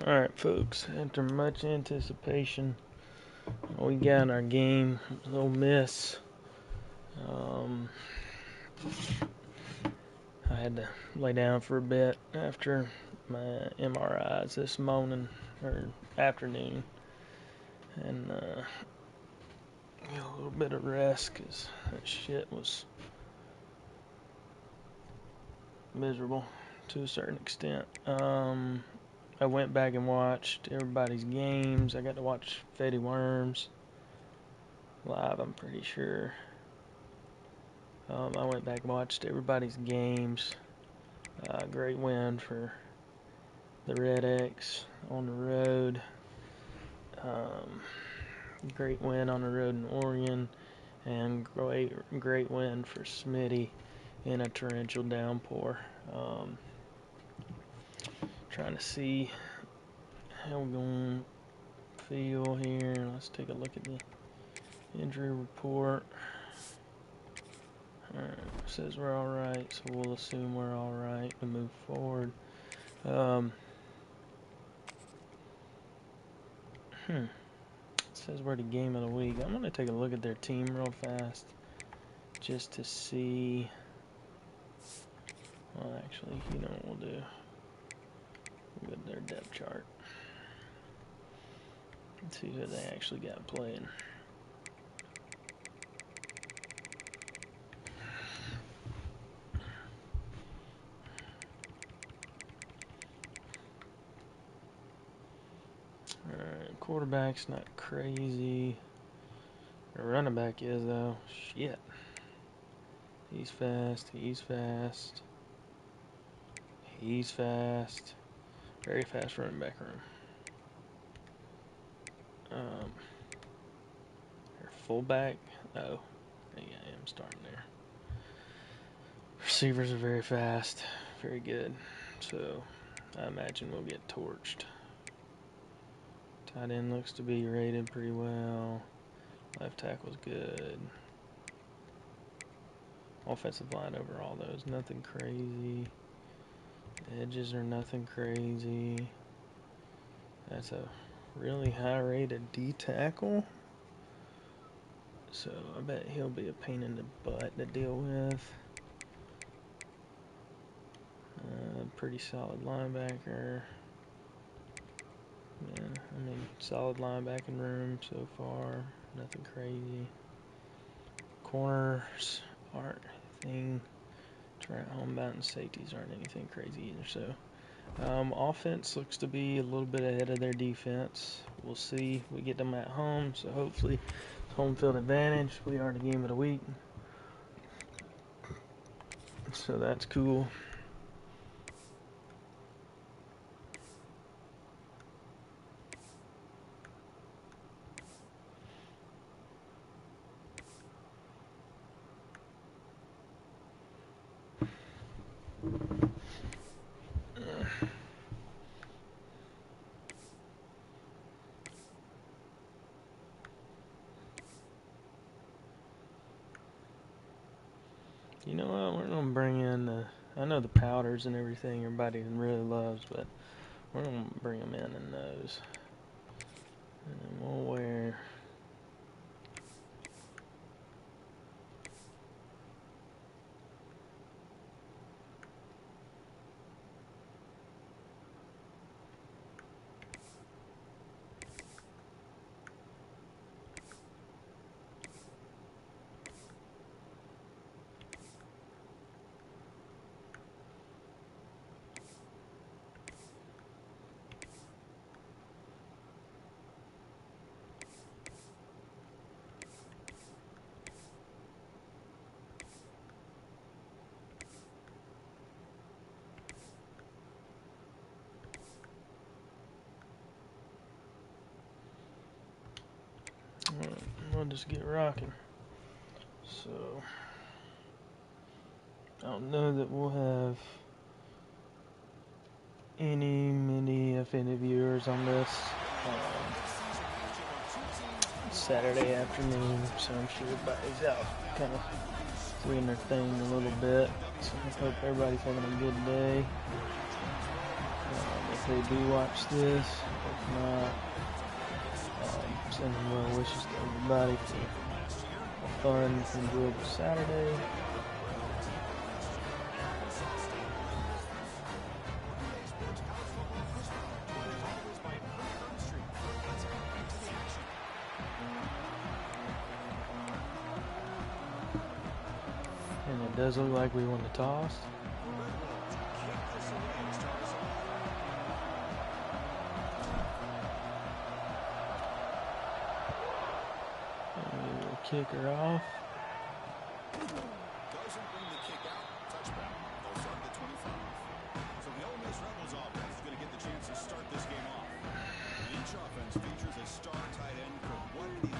Alright, folks, after much anticipation, we got our game. Ole Miss. I had to lay down for a bit after my MRIs this morning, or afternoon, and get a little bit of rest, because that shit was miserable to a certain extent. I went back and watched everybody's games. I got to watch Fetty Worms live, I'm pretty sure. I went back and watched everybody's games. Great win for the Red X on the road. Great win on the road in Oregon. And great win for Smitty in a torrential downpour. Trying to see how we're going to feel here. Let's take a look at the injury report. Alright, says we're alright, so we'll assume we're alright to move forward. It says we're the game of the week. I'm going to take a look at their team real fast just to see. Well, actually, you know what we'll do? We'll go to their depth chart. Let's see who they actually got playing. Alright, quarterback's not crazy. Our running back is, though. Shit. He's fast. He's fast. He's fast. Very fast running back room. Their fullback. Oh. Yeah, I am starting there. Receivers are very fast. Very good. So, I imagine we'll get torched. Tight end looks to be rated pretty well. Left tackle's good. Offensive line overall, though, is nothing crazy. Edges are nothing crazy. That's a really high-rated D tackle. So I bet he'll be a pain in the butt to deal with. Pretty solid linebacker. Yeah, I mean, solid linebacking room so far. Nothing crazy. Corners aren't anything. Trent Homebound and safeties aren't anything crazy either. So, offense looks to be a little bit ahead of their defense. We'll see. We get them at home, so hopefully it's home field advantage. We are the game of the week, so that's cool. You know what? We're gonna bring in the. I know the powders and everything everybody really loves, but we're gonna bring them in those, and then we'll wear. We'll just get rocking. So I don't know that we'll have many, if any, viewers on this Saturday afternoon, so I'm sure everybody's out kind of doing their thing a little bit. So I hope everybody's having a good day. If they do watch this. If not, sending well wishes to everybody for a fun, enjoyable Saturday. And it does look like we won the toss. And we will kick her off. Doesn't bring the kick out. Touchback. They'll start the 25. So the Ole Miss Rebels offense is going to get the chance to start this game off. Each offense features a star tight end for one elite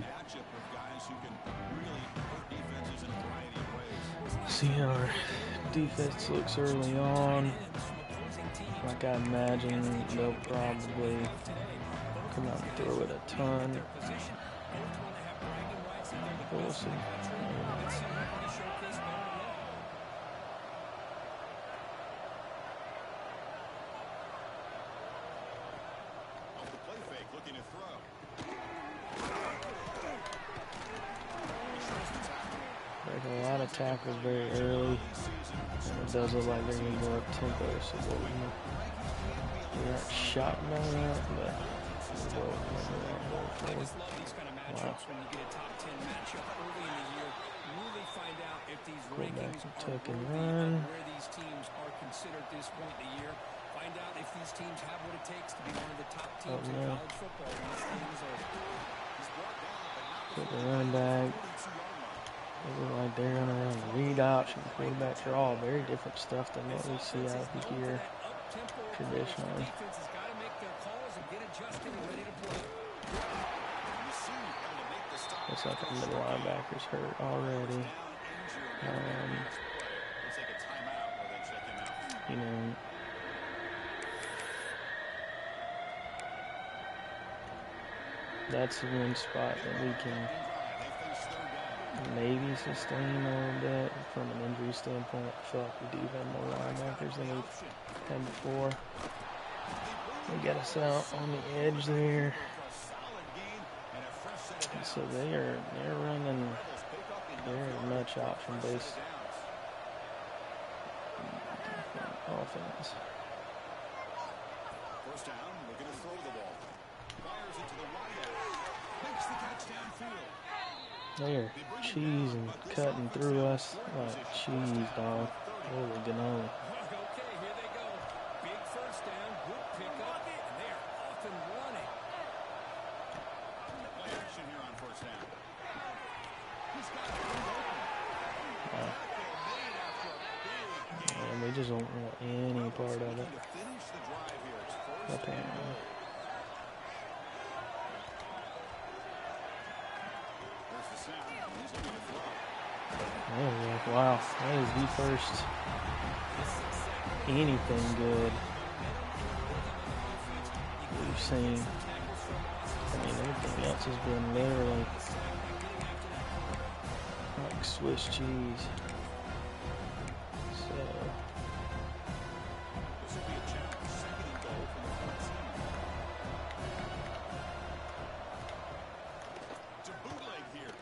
matchup with guys who can really hurt defenses in a variety of ways. See how our defense looks early on. Like I imagine they'll probably come out and throw it a ton. We'll see. Off the play fake, looking to throw. There's a lot of tackles very early. And it does look like they're going to go up tempo, so we aren't shocking on that, but we'll go forward. Wow. Quarterback some tuck and run. Where these teams are considered at this point in the year. Find out if these teams have what it takes to be one of the top teams in college football. Put the running back. They look like they're going to run a read option, quarterback draw. Very different stuff than what we see out here traditionally. Looks like our middle linebacker's hurt already. You know, that's the one spot that we can maybe sustain a little bit from an injury standpoint. I feel like we do have more linebackers than we've had before. They got us out on the edge there. And so they're running very much option based offense. First down, we're going to throw the ball. Fires it to the wide. Makes the catch downfield. They're cheesing, cutting through us like cheese, dog. Holy cannoli. Okay, here they go. Big first down, good pickup, and they're off and running. Play action here on first down. He's got it. And they just don't want any part of it. To finish the drive here, it's first Apparently. There's the snap. He's looking to throw. Oh, yeah. Wow, that is the first anything good we've seen. I mean, everything else has been literally like Swiss cheese. So, This will be a challenge. Second and goal from the 15. To bootleg here.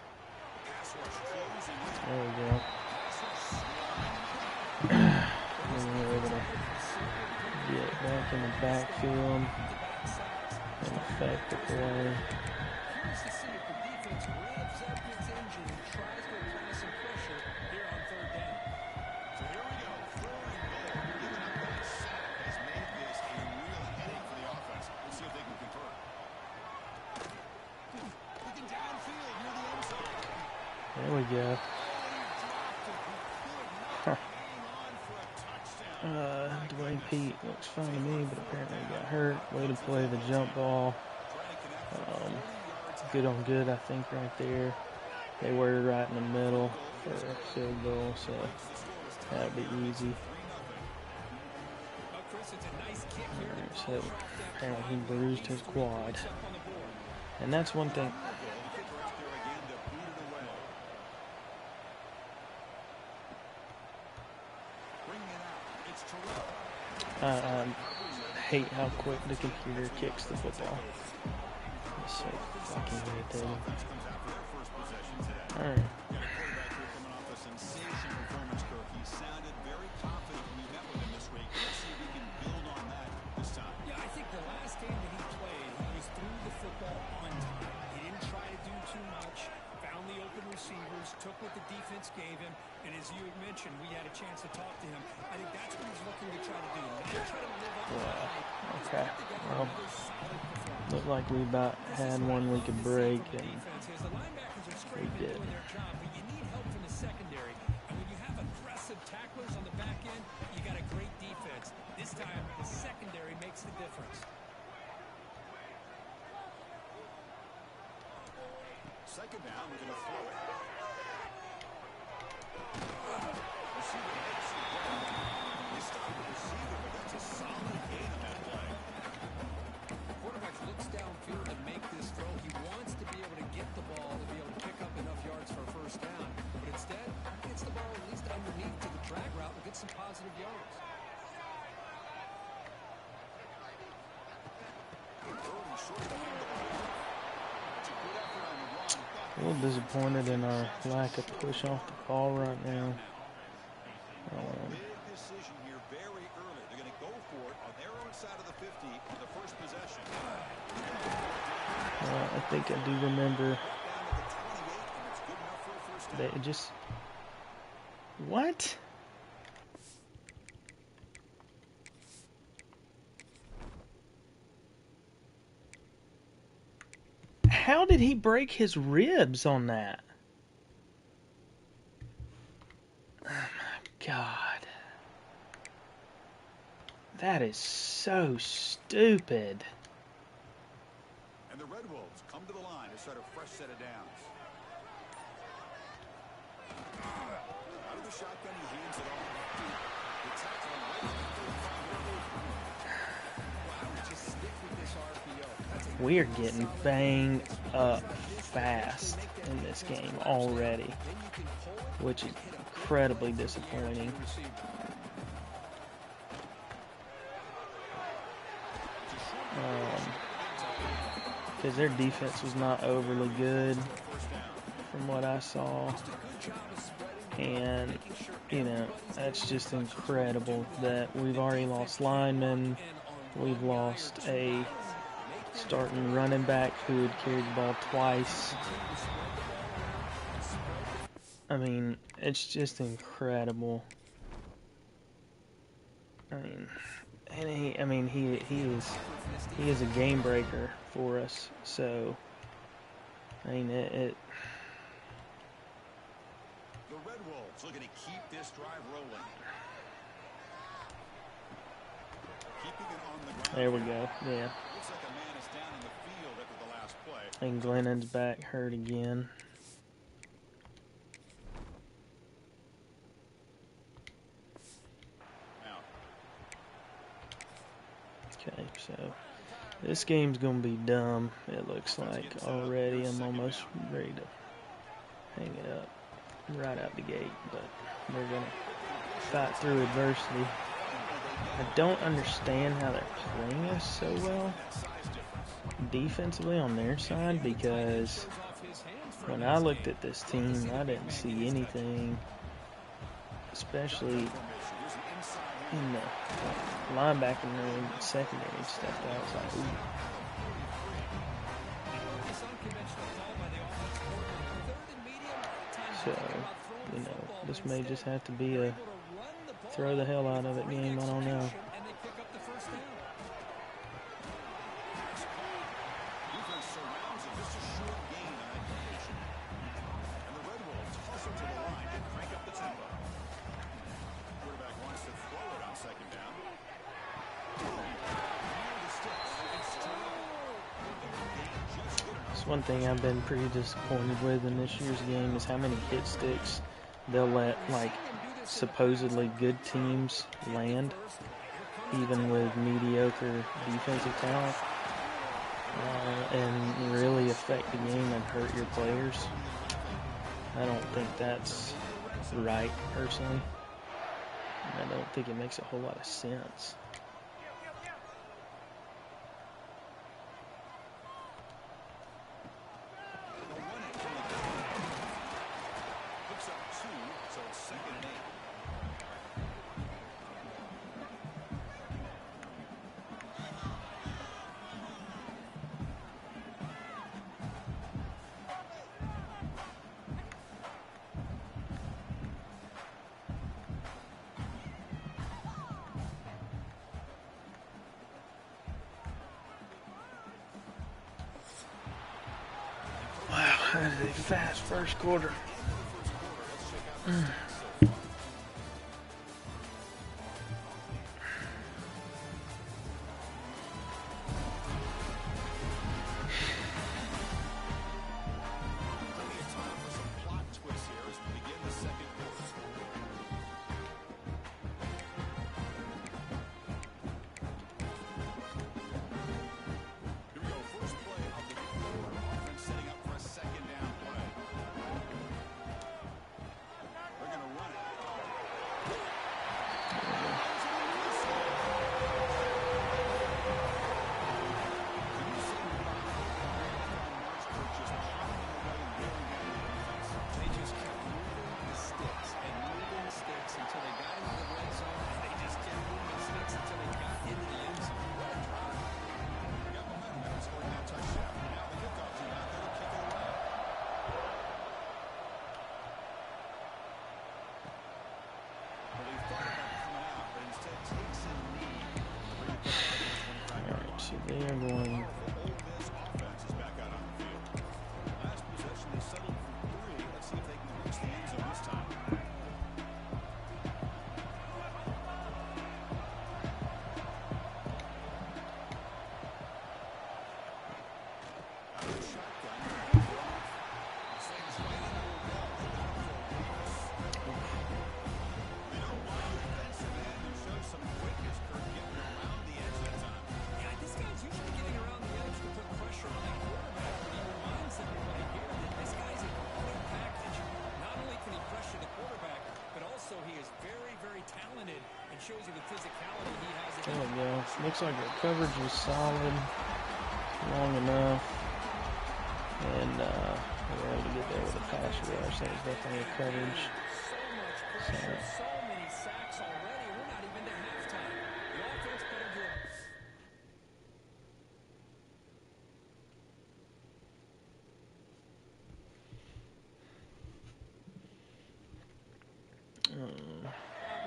Pass rush closing. there we go. And we're able to get back in the backfield and affect the play. Curious to see if the defense revs up its engine and tries to apply some pressure here on third down. So here we go. Third and goal. Giving up that sack has made this a real headache for the offense. We'll see if they can convert. Looking downfield near the end zone. There we go. Dwayne Pete looks fine to me, but apparently he got hurt. Way to play the jump ball. Good on good, I think, right there. They were right in the middle for a field goal, so that'd be easy. So apparently he bruised his quad. And that's one thing. I hate how quick the computer kicks the football. It's so fucking irritating. Alright. Yeah, I think the last game that he played, he was through the football on time. He didn't try to do too much, found the open receivers, took what the defense gave him, and as you had mentioned, we had a chance to talk to him. I think that's what he's looking to try to do. Not try to live up to the hype. Okay. Well, looked like we about had one we could break, and we did. But you need help from the secondary. And when you have aggressive tacklers on the back end, you got a great defense. This time, the secondary makes the difference. Second down, we're going to throw it. They stopped the receiver, but that's a solid gain on that play. Quarterback looks downfield to make this throw. He wants to be able to get the ball to be able to pick up enough yards for a first down. But instead, he gets the ball at least underneath to the drag route and gets some positive yards. A little disappointed in our lack of push off the ball right now. Big decision here very early. They're going to go for it on their own side of the 50 on the first possession. I think I do remember that it just... What? How did he break his ribs on that? Oh my God. That is so stupid. And the Red Wolves come to the line to start a fresh set of downs. Out of the shotgun, he hands it off. The tackle Wow, just stick with this RPO. We are getting banged up fast in this game already, which is incredibly disappointing. Because their defense was not overly good from what I saw. And, you know, that's just incredible that we've already lost linemen. We've lost a starting running back who had carried the ball twice. I mean, it's just incredible. He is a game breaker for us. So, I mean, The Red Wolves looking to keep this drive rolling. Keeping it on the ground. There we go. Yeah. Looks like a man is down in the field after the last play. And Glennon's back hurt again. Okay, so this game's gonna be dumb. It looks like already. I'm almost ready to hang it up right out the gate, but we're gonna fight through adversity. I don't understand how they're playing us so well defensively on their side, because when I looked at this team, I didn't see anything, especially in the linebacking room, secondary stepped out. It's like, ooh. So, you know, this may just have to be a throw the hell out of it game. I don't know. One thing I've been pretty disappointed with in this year's game is how many hit sticks they'll let, like, supposedly good teams land, even with mediocre defensive talent, and really affect the game and hurt your players. I don't think that's right, personally. I don't think it makes a whole lot of sense. That is a fast first quarter. So they are going. There we go. Looks like our coverage was solid, long enough, and we were able to get there with a pass rush. That was definitely a coverage. So many sacks already. We're not even to halftime. The offense better do it.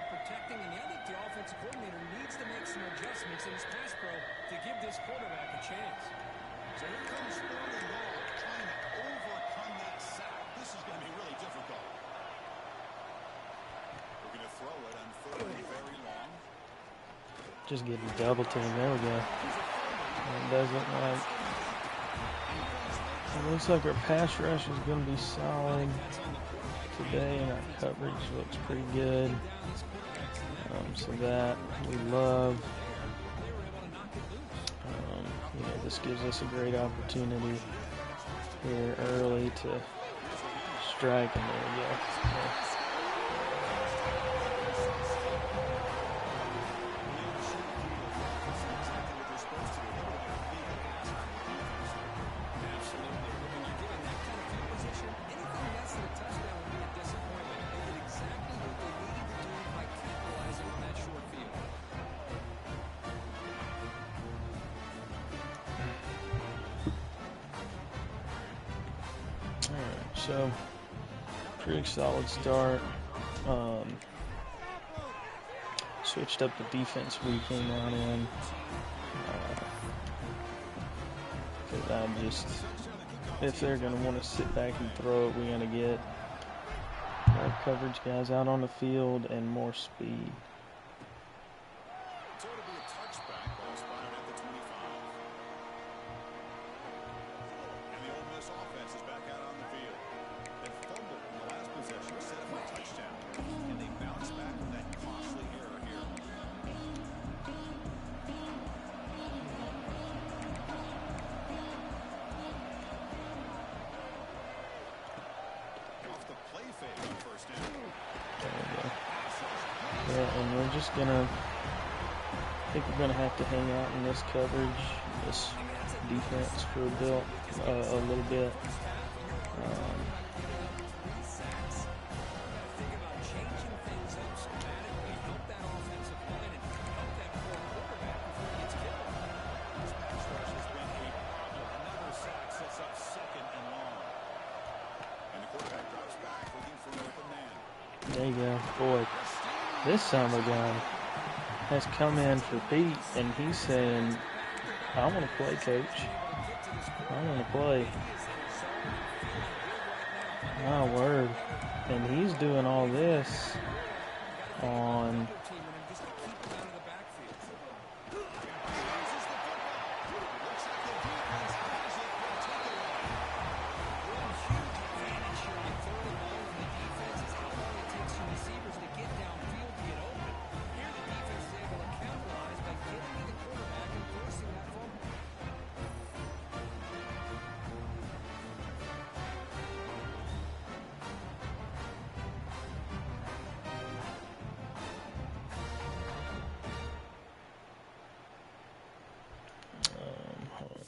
Protecting, and I think the offensive coordinator needs to make some adjustments in his pass pro to give this quarterback a chance. So here comes third and long, trying to overcome that sack. This is going to be really difficult. We're going to throw it on third and very long. just getting double teamed. There we go. It does look like. It looks like our pass rush is going to be solid today, and our coverage looks pretty good. So that we love. This gives us a great opportunity here early to strike, and there we go. So, pretty solid start. Switched up the defense we came out in. Because if they're going to want to sit back and throw it, we're going to get more coverage guys out on the field and more speed. So it'll be a touchback, ball spotted at the 25. And the Ole Miss offense is back out on the field. They fumbled in the last possession, set up a touchdown, and they bounce back from that costly error here. Off the play fake on first down. There we go. Yeah, and we're just going to, I think we're going to have to hang out in this coverage, this defense for a little bit. There you go. Boy, this summer guy has come in for Pete, and he's saying, I want to play, coach. I want to play. My word. And he's doing all this on hold on.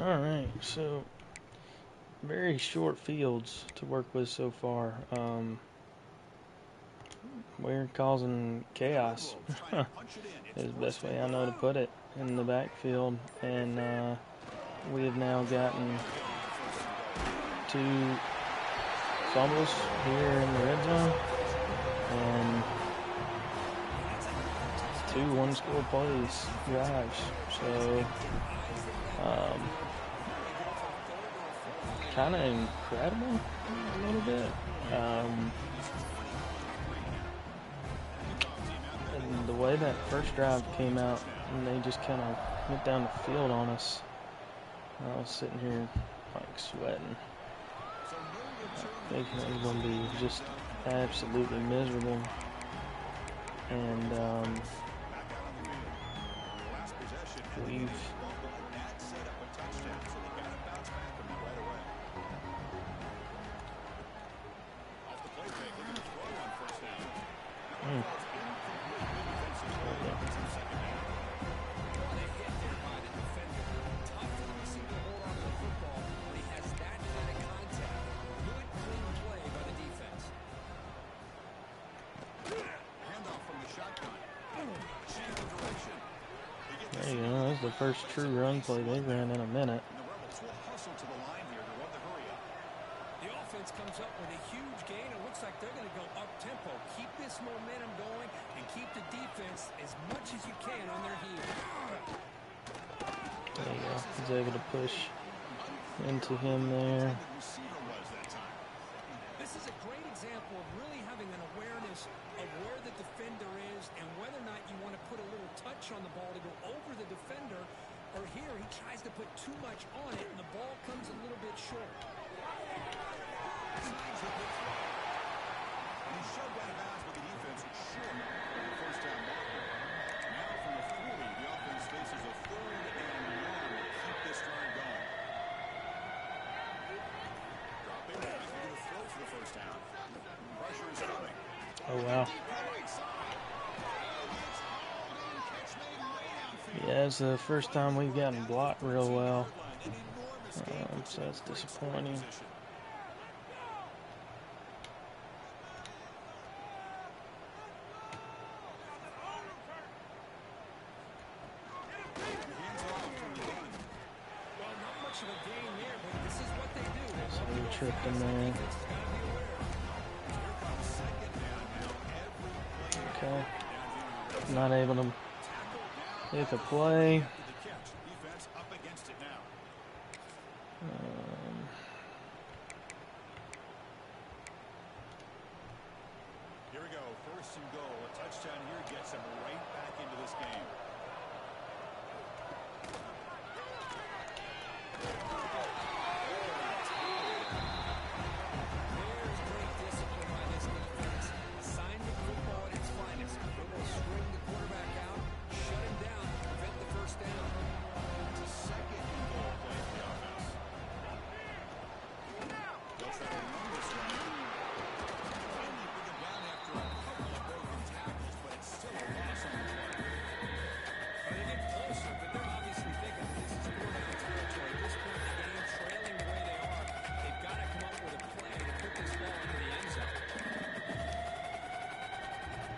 All right, so very short fields to work with so far. We're causing chaos is the best way I know to put it in the backfield, and we have now gotten 2 fumbles here in the red zone and 2 one-score plays drives. So kind of incredible a little bit. And the way that first drive came out, and they just kind of went down the field on us. I was sitting here like sweating, thinking it was going to be just absolutely miserable. And we've there you go. That's the first true run play they ran in a minute. The offense comes up with a huge gain. It looks like they're going to go up-tempo. Keep this momentum going and keep the defense as much as you can on their heels. There you go. He's able to push into him there. This is a great example of really having an awareness of where the defender is and whether or not you want to put a little touch on the ball to go over the defender, or here he tries to put too much on it and the ball comes a little bit short. He shoved out of bounds, but the defense was short on the first down marker. Now from the 40, the offense faces a 3rd and 1 to keep this drive going. Dropping back, he's going to throw for the first down. Pressure is coming. Oh, wow. Yeah, it's the first time we've gotten blocked real well. So that's disappointing. So we tripped him there. Okay. Not able to make a play. Here we go, 1st and goal. A touchdown here gets him right back into this game. There's great discipline by this defense. Assignment football at its finest. They will string the quarterback out, shut him down, prevent the first down. they'll try to run this one. Finally bring it down after a couple of broken tackles, but it's still a loss on the play. They're getting closer, but they're obviously thinking that this is 4-down territory. At this point in the game, trailing the way they are, they've got to come up with a play to put this ball into the end zone.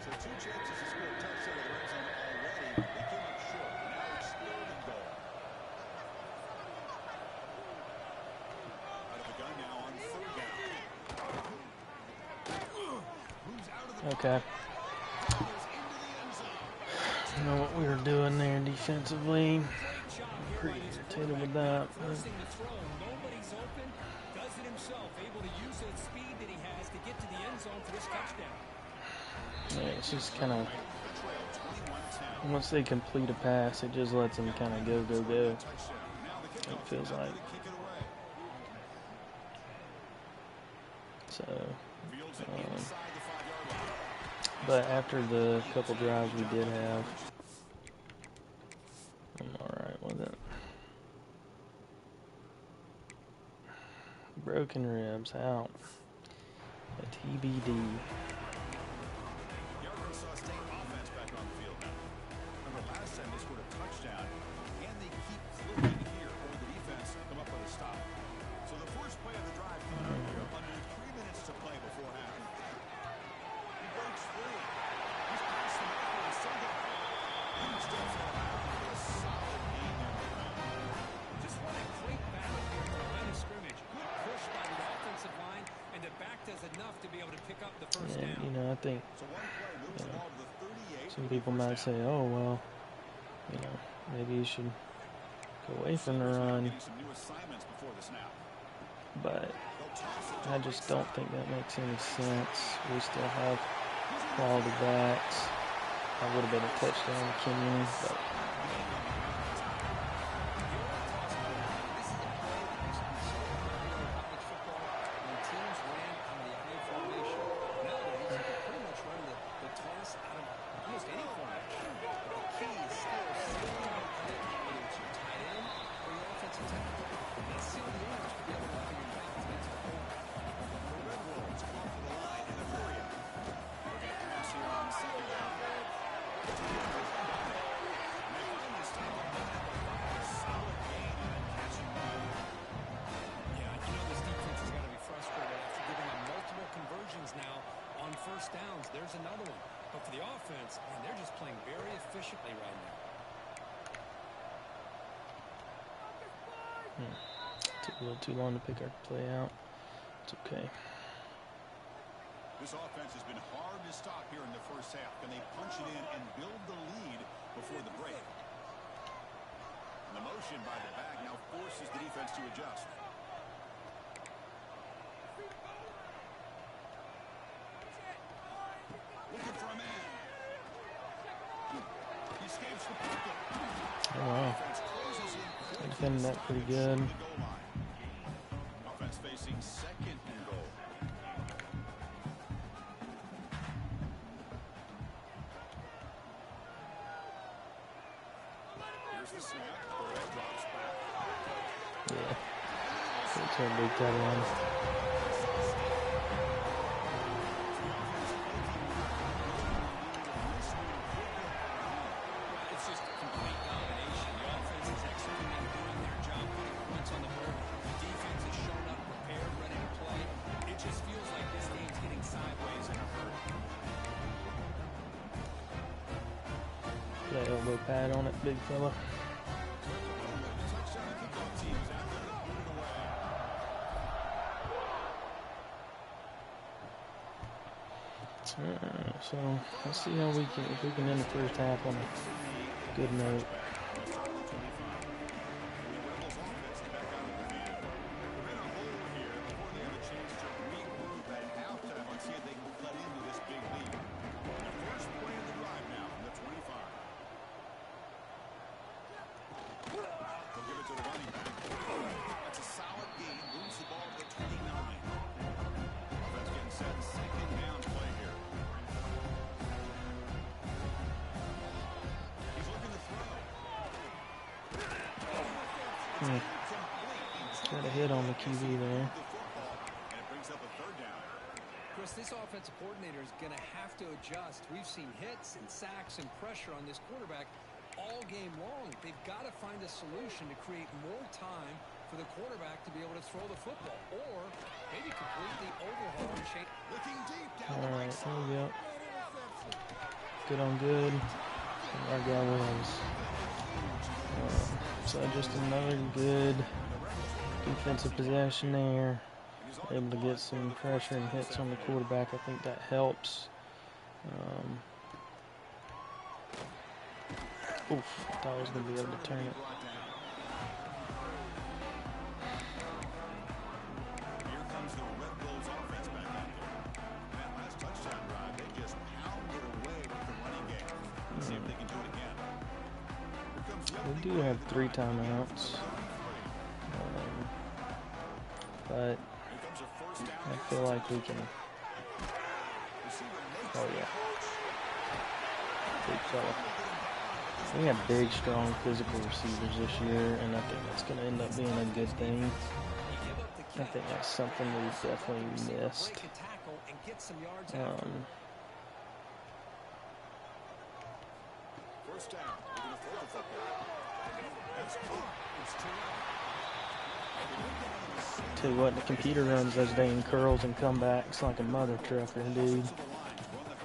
So 2 chances to score a touchdown in the red zone already. They came up short. Now it's 3rd and goal. Out of the gun now on 3rd down. Moves out of the Okay. goes into the end zone. You know what we were doing there defensively. Great job here Pretty by his irritated with quarterback. that. Forcing the throw. Nobody's open. Does it himself. Able to use that speed that he has to get to the end zone for this touchdown. Yeah, it's just kind of, The trail 21-10. once they complete a pass, it just lets them kind of go. Touchdown. Now the kickoff. It feels Not like. gonna kick it away. So, Fields it inside the 5-yard line. but after the couple drives we did have, I'm alright with it. Broken ribs out. A TBD. The Arkansas State offense back on the field now. Remember last time they scored a touchdown. Can they keep clicking here, or the defense come up with a stop? So the first play of the drive coming up here under 3 minutes to play before half. He breaks free. He's past the marker and single. He steps out for a solid gain there on the ground. Just run a great battle here at the line of scrimmage. Good push by the offensive line, and the back does enough to be able to pick up the first Yeah, down. you know, I think So one play moves the ball to the 38. some people might say, oh, well, you know, maybe you should go away from the run, Getting some new assignments before the snap. but They'll toss it to I just don't think that makes any sense. We still have quality backs. That would have been a touchdown to Kenyon, but first downs. There's another one. But for the offense, man, they're just playing very efficiently right now. took a little too long to pick our play out. It's okay. This offense has been hard to stop here in the first half. Can they punch it in and build the lead before the break? And the motion by the back now forces the defense to adjust. Looking for a man. He escapes the pocket. Oh, wow. Defense closes in quickly. Defending that pretty good. The goal line. Offense facing 2nd and goal. Here's the snap. Burrow drops back. Yeah. It's a big tight end. It's just complete domination. The offense is executing, doing their job, putting points on the board. The defense has shown up, prepared, ready to play. It just feels like this game's getting sideways in a hurry. That elbow pad on it, big fella. Touchdown kickoff teams out there to put it away. So let's see how we can, if we can end the first half on a good note. Got a hit on the QB there. Chris, this offensive coordinator is going to have to adjust. We've seen hits and sacks and pressure on this quarterback all game long. They've got to find a solution to create more time for the quarterback to be able to throw the football, or maybe completely overhaul and change. Looking deep down All the right right, side. there we go. Good on good. Our guy was. So just another good defensive possession there. Able to get some pressure and hits on the quarterback. I think that helps. Oof, thought I was going to be able to turn it. Here comes the Red Bulls offense back out there. That last touchdown drive, they just pounded away with the running game. Let's see if they can do it again. We do have 3 timeouts. But I feel like we can. Oh yeah. Big fella. We have big, strong, physical receivers this year, and I think that's going to end up being a good thing. I think that's something we've definitely missed. First down. They're going to throw the football. That's caught. It's too late. Tell you what, the computer runs those dang curls and comebacks like a mother trucker, dude.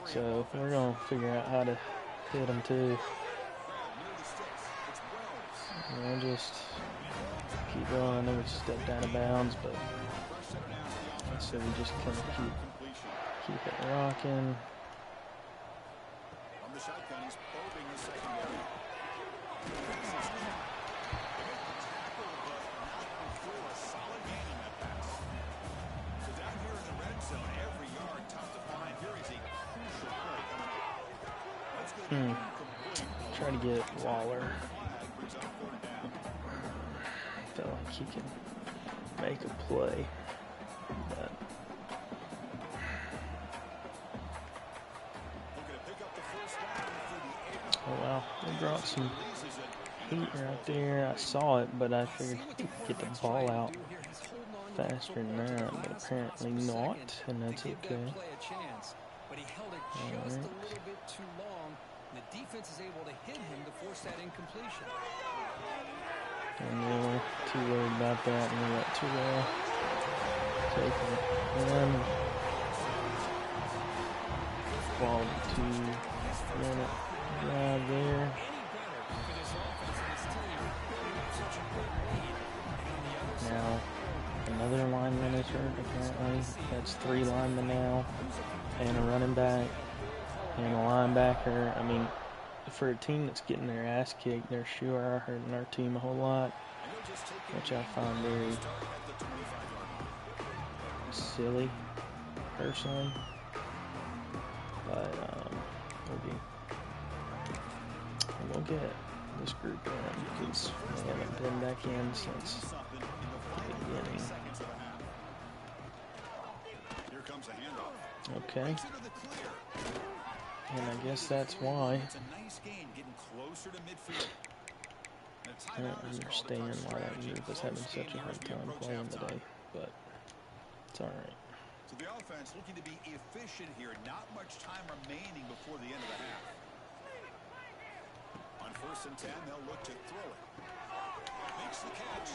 So we're going to figure out how to hit them too. And we'll just keep going. I know we stepped out of bounds, but so we just kind of keep it rocking. On the shotgun, he's probing the secondary. So down here in the red zone, every yard tough to find. Here is a crucial play coming up. Let's go incomplete. Try to get Waller. Feel like he can make a play, but oh wow, they brought some heat right there. I saw it, but I figured we could get the ball out faster than that, but apparently not, and that's okay. But he held it just a little bit too long. The defense is able to hit him to force that incompletion. And they were too worried about that, and they let Terrell take it. And quality 2-minute drive there. Now, another lineman is hurt, apparently. That's 3 linemen now, and a running back, and a linebacker. I mean, for a team that's getting their ass kicked, they're sure hurting our team a whole lot, which I find very silly, personally. But we'll get this group in because we haven't been back in since the beginning. Okay. And I guess that's why. I don't understand why that group is having such a hard time playing today, but it's alright. So the offense looking to be efficient here. Not much time remaining before the end of the half. On 1st and 10, they'll look to throw it. Makes the catch.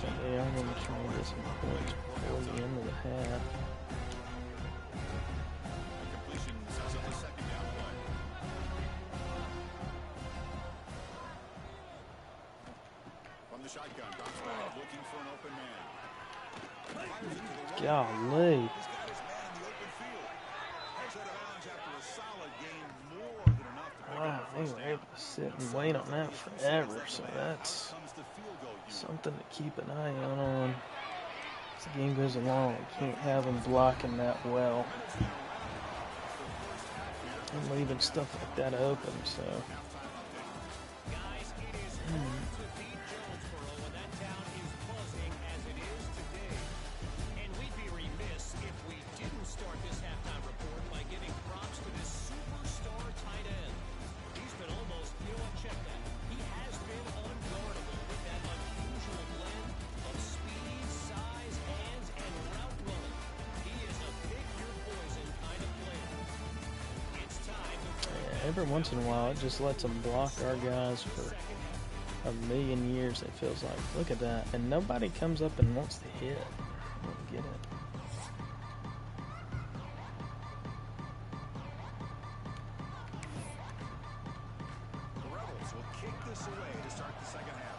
So they are going to try to get some points before the end of the half. Completion sets up the second down play. From the shotgun, bounce back, looking for an open man. Golly. He's got his man in the open field. Heads out of bounds after a solid gain, more than enough to pick Wow, up the they first were down. able to sit and wait on that forever, so that's something to keep an eye out on. As the game goes along, we can't have them blocking that well and leaving stuff like that open, so. every once in a while, it just lets them block our guys for a million years, it feels like. Look at that. And nobody comes up and wants to hit. I don't get it. The Rebels will kick this away to start the second half.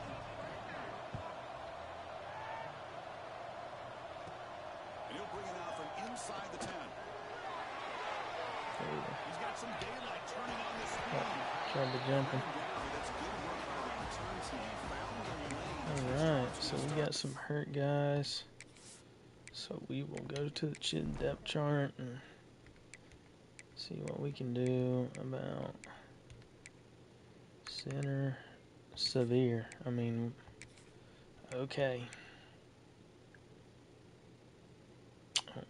And he'll bring it out from inside the 10. He's got some daylight turning on the speed. Tried to jump him. Alright, so we got some hurt guys. So we will go to the CHUTES depth chart and see what we can do about center severe. I mean, okay.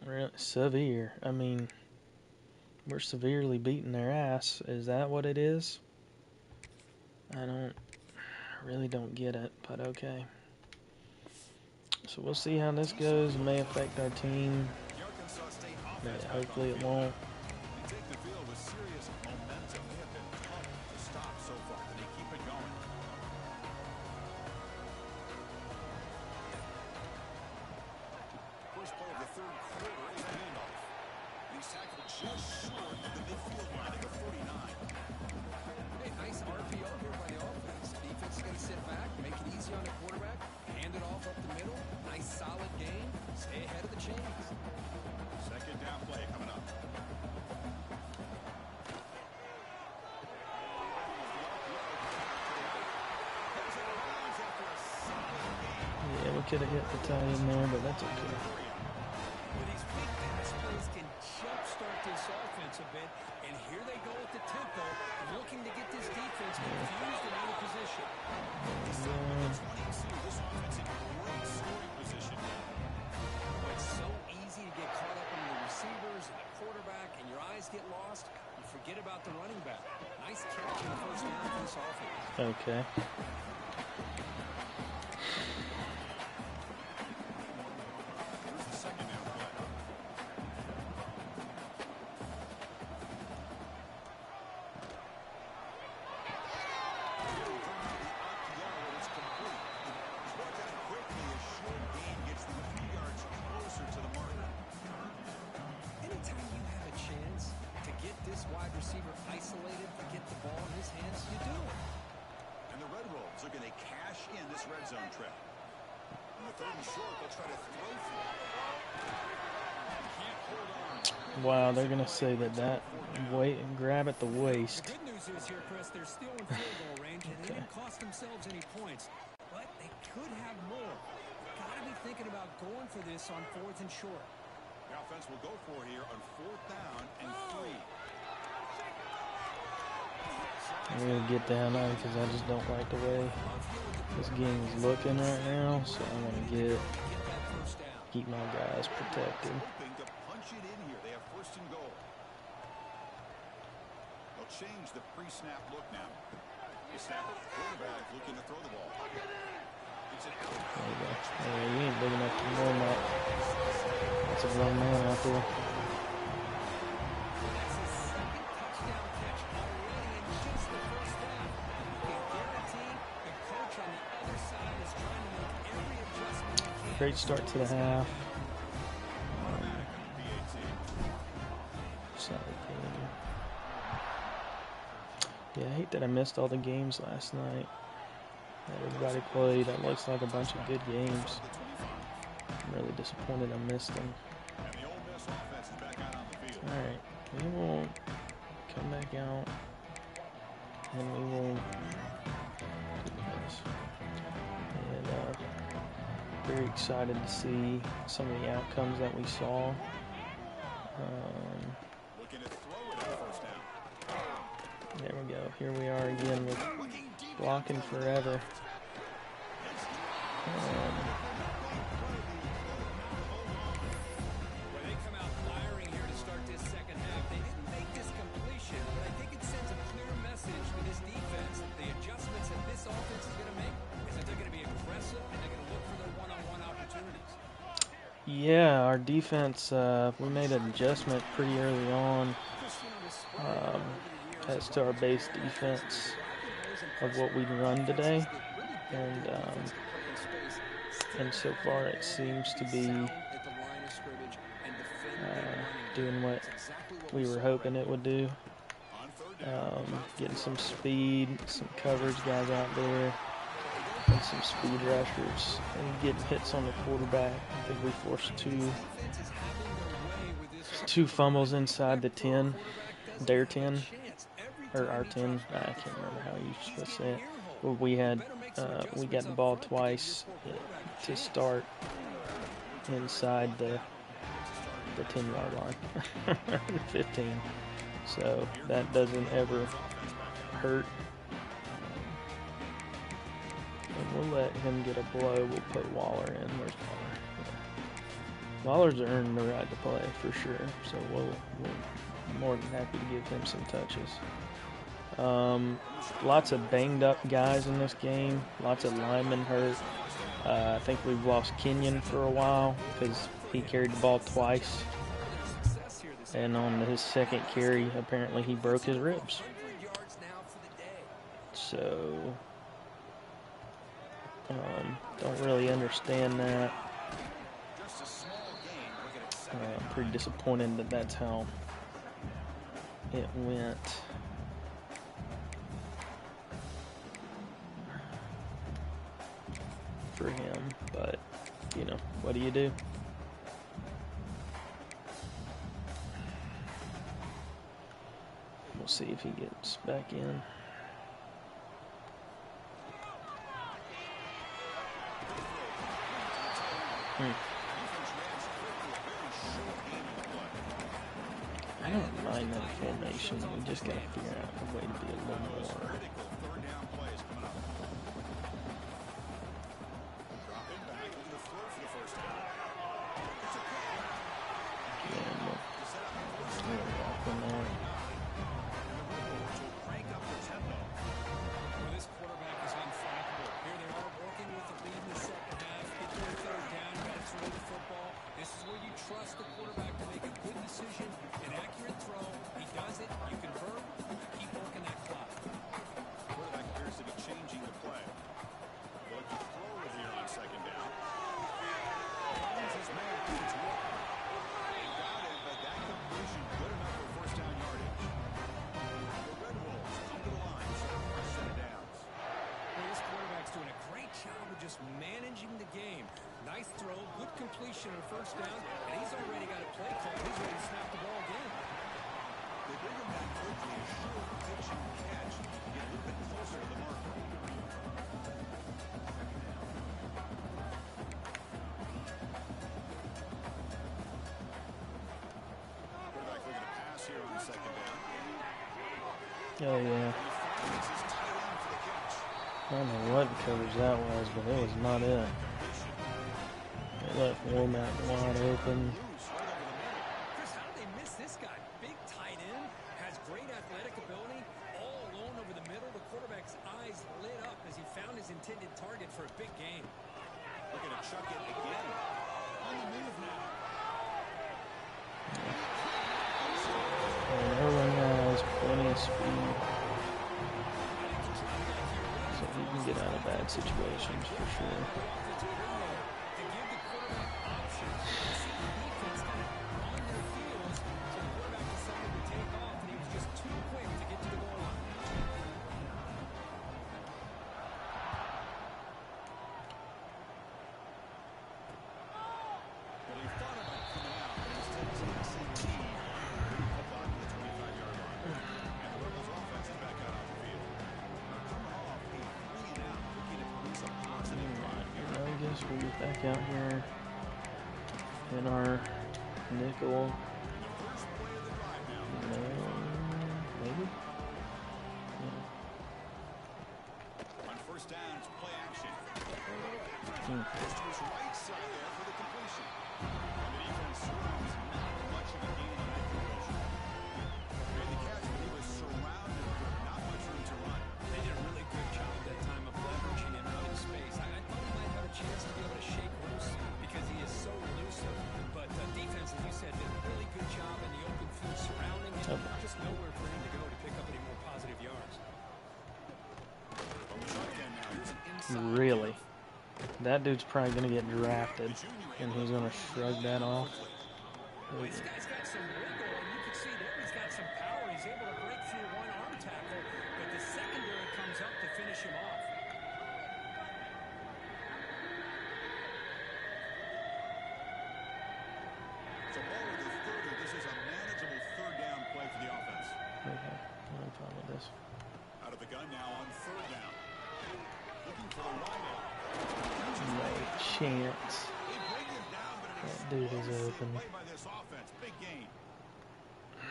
Really severe. I mean, we're severely beating their ass. Is that what it is? I really don't get it, but okay. So we'll see how this goes. It may affect our team, but hopefully it won't. They take the field with serious momentum. They have been tough to stop so far, and they keep it going. First play of the third quarter is a handoff. He's tackled just short of the midfield line at the 49. Hey, nice RPO here by the offense. Defense is going to sit back, make it easy on the quarterback, hand it off up the middle. Nice solid game. Stay ahead of the chains. Second down play coming up. Yeah, we could have hit the tie in there, but that's okay. With these big pass plays can jumpstart this offense a bit, and here they go with the tempo, looking to get this defense confused and out of position. This offense in great scoring position. It's so easy to get caught up in the receivers and the quarterback, and your eyes get lost. You forget about the running back. Nice catch in the first down for this offense. Okay. Here's the second down play. It's complete. Brought down quickly. A short gain gets them a few yards closer to the marker. Anytime you have a chance to get this wide receiver isolated, to get the ball in his hands, you do it. And the Red Wolves are going to cash in this red zone trip. On the third and short, they'll try to throw for it. Can't hold on. Wow, they're gonna say that wait and grab at the waist. The good news is here, Chris, they're still in field goal range, and they didn't cost themselves any points, but they could have more. Got to be thinking about going for this on fourth and short. The offense will go for it here on fourth down and 3. I'm gonna get down on it because I just don't like the way this game is looking right now. So I want to keep my guys protected. Hoping to punch it in here. They have first and goal. They'll change the pre-snap look now. The snapper, quarterback looking to throw the ball. It's an out. There you go. Hey, you ain't big enough to know that. That's a grown man out there. That's his second touchdown catch already in just the first half. You can guarantee the coach on the other side is trying to make every adjustment he can. Great start to the half. Solid game. Yeah, I hate that I missed all the games last night that everybody played. That looks like a bunch of good games. I'm really disappointed I missed them. And the Ole Miss offense is back out on the field. Alright, we will come back out and we will do this. And very excited to see some of the outcomes that we saw. Looking to throw it on first down. There we go. Here we are again with Looking deep. blocking forever. Well, they come out firing here to start this second half. They didn't make this completion, but I think it sends a clear message to this defense. The adjustments that this offense is going to make is that they're going to be aggressive and they're going to look for their one-on-one opportunities. Yeah, our defense, we made an adjustment pretty early on. as to our base defense of what we run today, and so far it seems to be doing what we were hoping it would do. Getting some speed, some coverage guys out there, and some speed rushers, and getting hits on the quarterback. I think we forced two fumbles inside the 10, their 10, or our 10. I can't remember how you're supposed to say it. But we got the ball twice to start inside the 10-yard line, 15. So that doesn't ever hurt. And we'll let him get a blow. We'll put Waller in. Where's Waller? Yeah. Waller's earned the right to play for sure. So we'll more than happy to give him some touches. Lots of banged up guys in this game. Lots of linemen hurt. I think we've lost Kenyon for a while because he carried the ball twice. And on his second carry, apparently he broke his ribs. So, don't really understand that. I'm pretty disappointed that that's how it went. For him, but, you know, what do you do? We'll see if he gets back in. I don't mind that formation. We just got to figure out a way to be a little more. Managing the game. Nice throw, good completion on first down, and he's already got a play call. He's ready to snap the ball again. They bring him back quickly, a short pitch and catch, get a little bit closer to the marker. Quarterback looking to pass here on second down. Oh, yeah. I don't know what coverage that was, but it was not it. They left Womack wide open. Chris, how did they miss this guy? Big tight end, has great athletic ability, all alone over the middle. The quarterback's eyes lit up as he found his intended target for a big game. Looking to chuck it again. On the move now. And Erwin has plenty of speed. So he can get out of bad situations for sure. We'll get back out here in our nickel. Maybe? Yeah. On first down, it's play action. Goes to his right side there for the completion. And the defense surrounds not much of a gain on that completion. Made the catch, but he was surrounded with not much room to run. They did a really good job that time of leveraging him out in space. I thought he might have a chance to be able to shake loose because he is so elusive. But defense, as you said, did a really good job in the open field surrounding him. Just nowhere for him to go to pick up any more Really? That dude's probably going to get drafted, and he's going to shrug that off. Well, this guy's got some wiggle, and you can see there he's got some power. He's able to break through one arm tackle, but the secondary comes up to finish him off. So ball with the 30. This is a manageable third down play for the offense. Okay, I'm fine with this. Out of the gun now on third down. Looking for the wideout. No chance. They bring him down, but an That dude is explosive open. play by this offense. Big gain.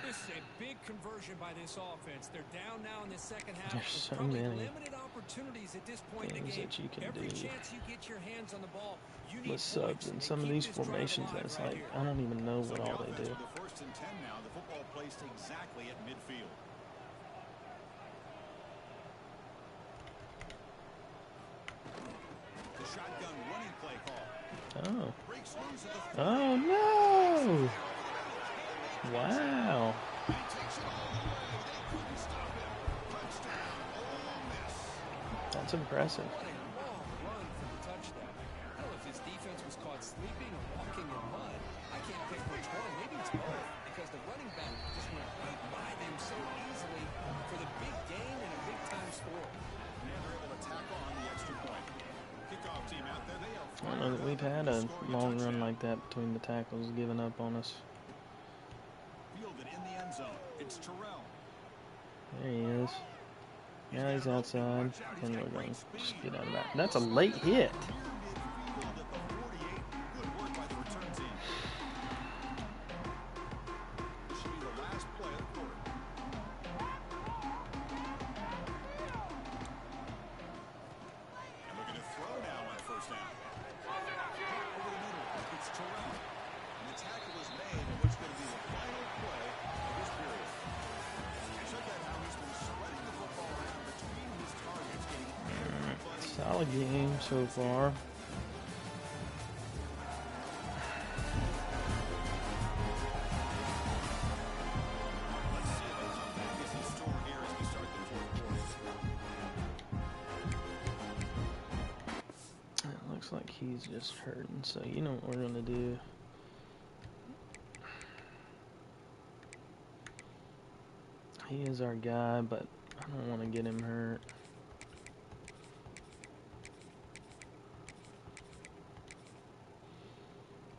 This is a big conversion by this offense. They're down now in the second half. There's with so probably many limited opportunities at this point in the things game. that you can Every do chance you get your hands on the ball, you need with subs points, and they some of keep these this drive formations. alive That's right like, here. I don't even know So what the all they offense do. with the first and 10 now. The football placed exactly at midfield. The shotgun running play call. Oh. Breaks loose at the Oh, no! Wow. He takes it all the way. They couldn't stop him. Touchdown, Ole Miss. That's impressive. What a long run for the touchdown. I don't know if his defense was caught sleeping or walking in mud. I can't pick which one. Maybe it's both, because the running back just went right by them so easily for the big gain and a big-time score. And they're able to tack on the extra point. Kickoff team out there. They are I don't know that we've had a long run like that between the tackles giving up on us. Fielded in the end zone. It's Terrell. There he is. Now he's outside, and we're going to just get out of that. That's a late hit. Near midfield at the 48. Good work by the return team. This should be the last play of the quarter. And looking to throw now on first down. Over the middle. It's Terrell. And the tackle is made in what's going to be the final play of this period. Check out how he's been spreading the football around between his targets, getting everybody. Solid game so far. Let's see if the comeback is in store here as we start the fourth quarter. It looks like he's just hurting, so you know what we're going to do. He is our guy, but I don't want to get him hurt.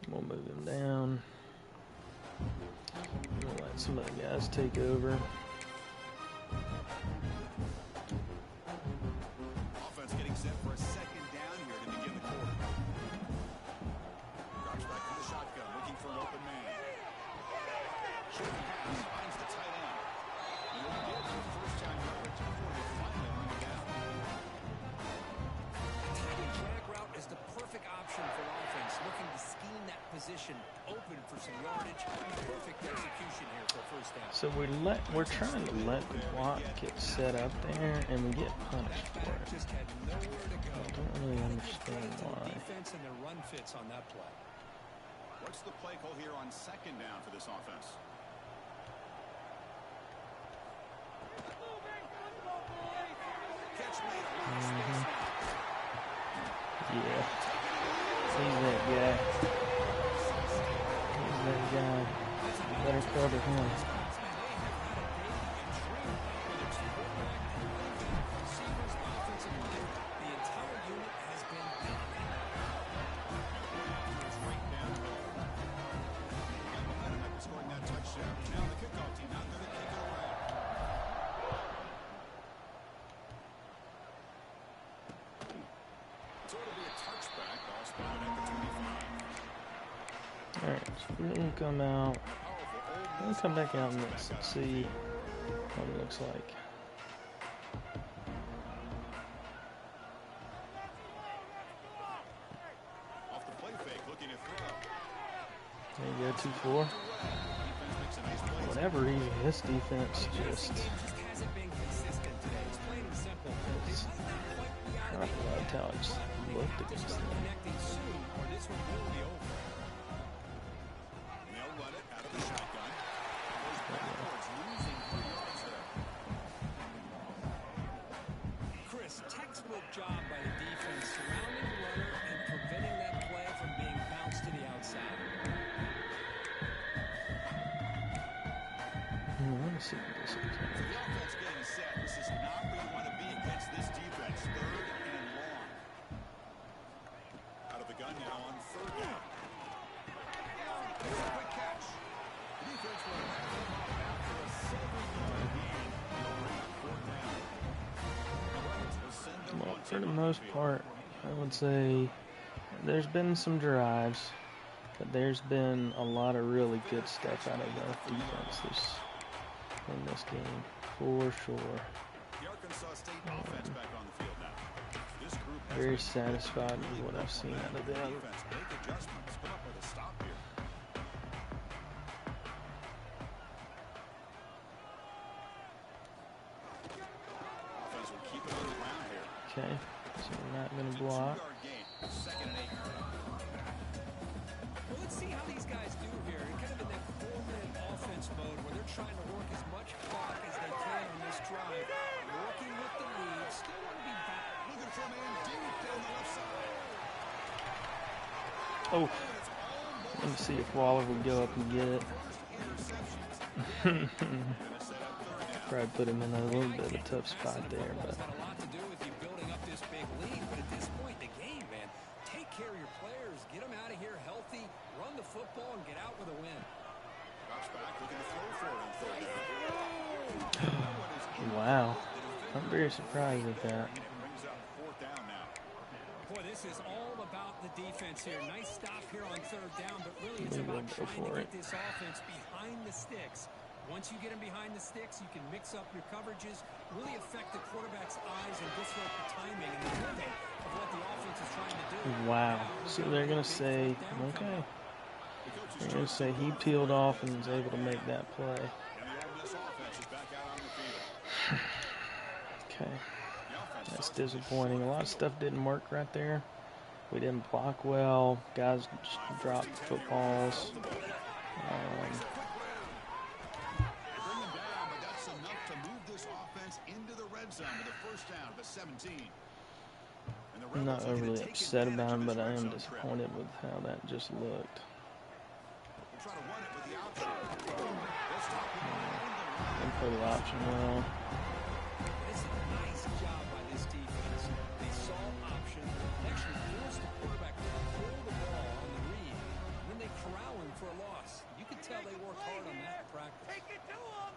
We'll move him down. We'll let some of the guys take over. Offense getting set for a second down here to begin the quarter. Drops back to the shotgun, looking for an open man. Short pass, finds the tight end. And they did for first time yardage before they finally bring it down. Tight end drag route is the perfect option for offense, looking to scheme that position open for some yardage. Perfect execution here for a first down. So we're trying to let the block get set up there, and we get punished for Back it. just had nowhere to go. I don't really Good understand play to the why. defense and their run fits on that play. What's the play call here on second down for this offense? Catch made. Yeah. He's that guy. He's that guy. Better cover him. The entire unit has been It's right down the middle. Got momentum after scoring that touchdown. Now the kickoff team out there to kick it away. So it'll be a touchback. Ball spotted at the 25. Alright, so we're gonna come out. We're gonna come back out and let's see what it looks like. Off the play fake, looking to throw. There you go, 2-4. Defense makes a nice play. Whatever reason, this defense just just hasn't been consistent today. It's plain and simple. They might not quite be out I of it. loved how I just looked Just against start them. connecting soon, or this one will be over. They'll run it out of the shotgun. Goes backwards, losing 3 yards there. Chris, textbook job by the defense see this So the offense getting set. This is not where you want to be against this defense. 3rd and long. Out of the gun now on 3rd down. Quick catch. The defense will wrap him up after a 7-yard gain. They'll bring up 4th down. Well, for the most part, I would say there's been some drives, but there's been a lot of really good stuff out of the defense in this game, for sure. The Arkansas State offense back on the field now. This group has Very satisfied with what I've seen out of them. defense. Make adjustments. Come up with a stop here. Offense will keep it on the ground here. Okay, so we're not going to block. 2-yard gain. 2nd and 8. Well, let's see how these guys do here. Kind of in that 4-minute offense mode where they're trying to work as much clock as they can in this drive. Working with the lead. Still want to be back. Looking from in deep down the left side. Oh, let me see if Waller would go up and get it. Probably put him in a little bit of a tough spot there, but It's got a lot to do with you building up this big lead, but at this point in the game, man, take care of your players, get them out of here healthy, run the football, and get out with a win. Drops back, looking to throw for it on 3rd down. wow, I'm very surprised at that. Brings up 4th down now. Boy, this is all about the defense here. Nice stop here on 3rd down, but really it's Maybe about we'll go trying to for get it. this offense behind the sticks. Once you get them behind the sticks, you can mix up your coverages, really affect the quarterback's eyes and disrupt the timing and the rhythm of what the offense is trying to do. Wow. So they're going to say, okay. They're going to say he peeled off and was able to make that play. And the Ole Miss offense is back out on the field. Okay. The offense That's starts disappointing. A lot of stuff didn't work right there. We didn't block well. Guys just dropped footballs. They bring him down, but that's enough to move this offense into the red zone with a 1st down to the 17. And the I'm not Rebels looking to overly take upset advantage about of him, this but I red am zone trap. disappointed with how that just looked. We'll try to run it with the option. They'll stop him behind the line. And play the option well. This is a nice job by this defense. They saw option, they actually forced the quarterback to pull the ball on the read, and then they corral him for a loss. You can tell they worked hard on that in practice. Take it to him!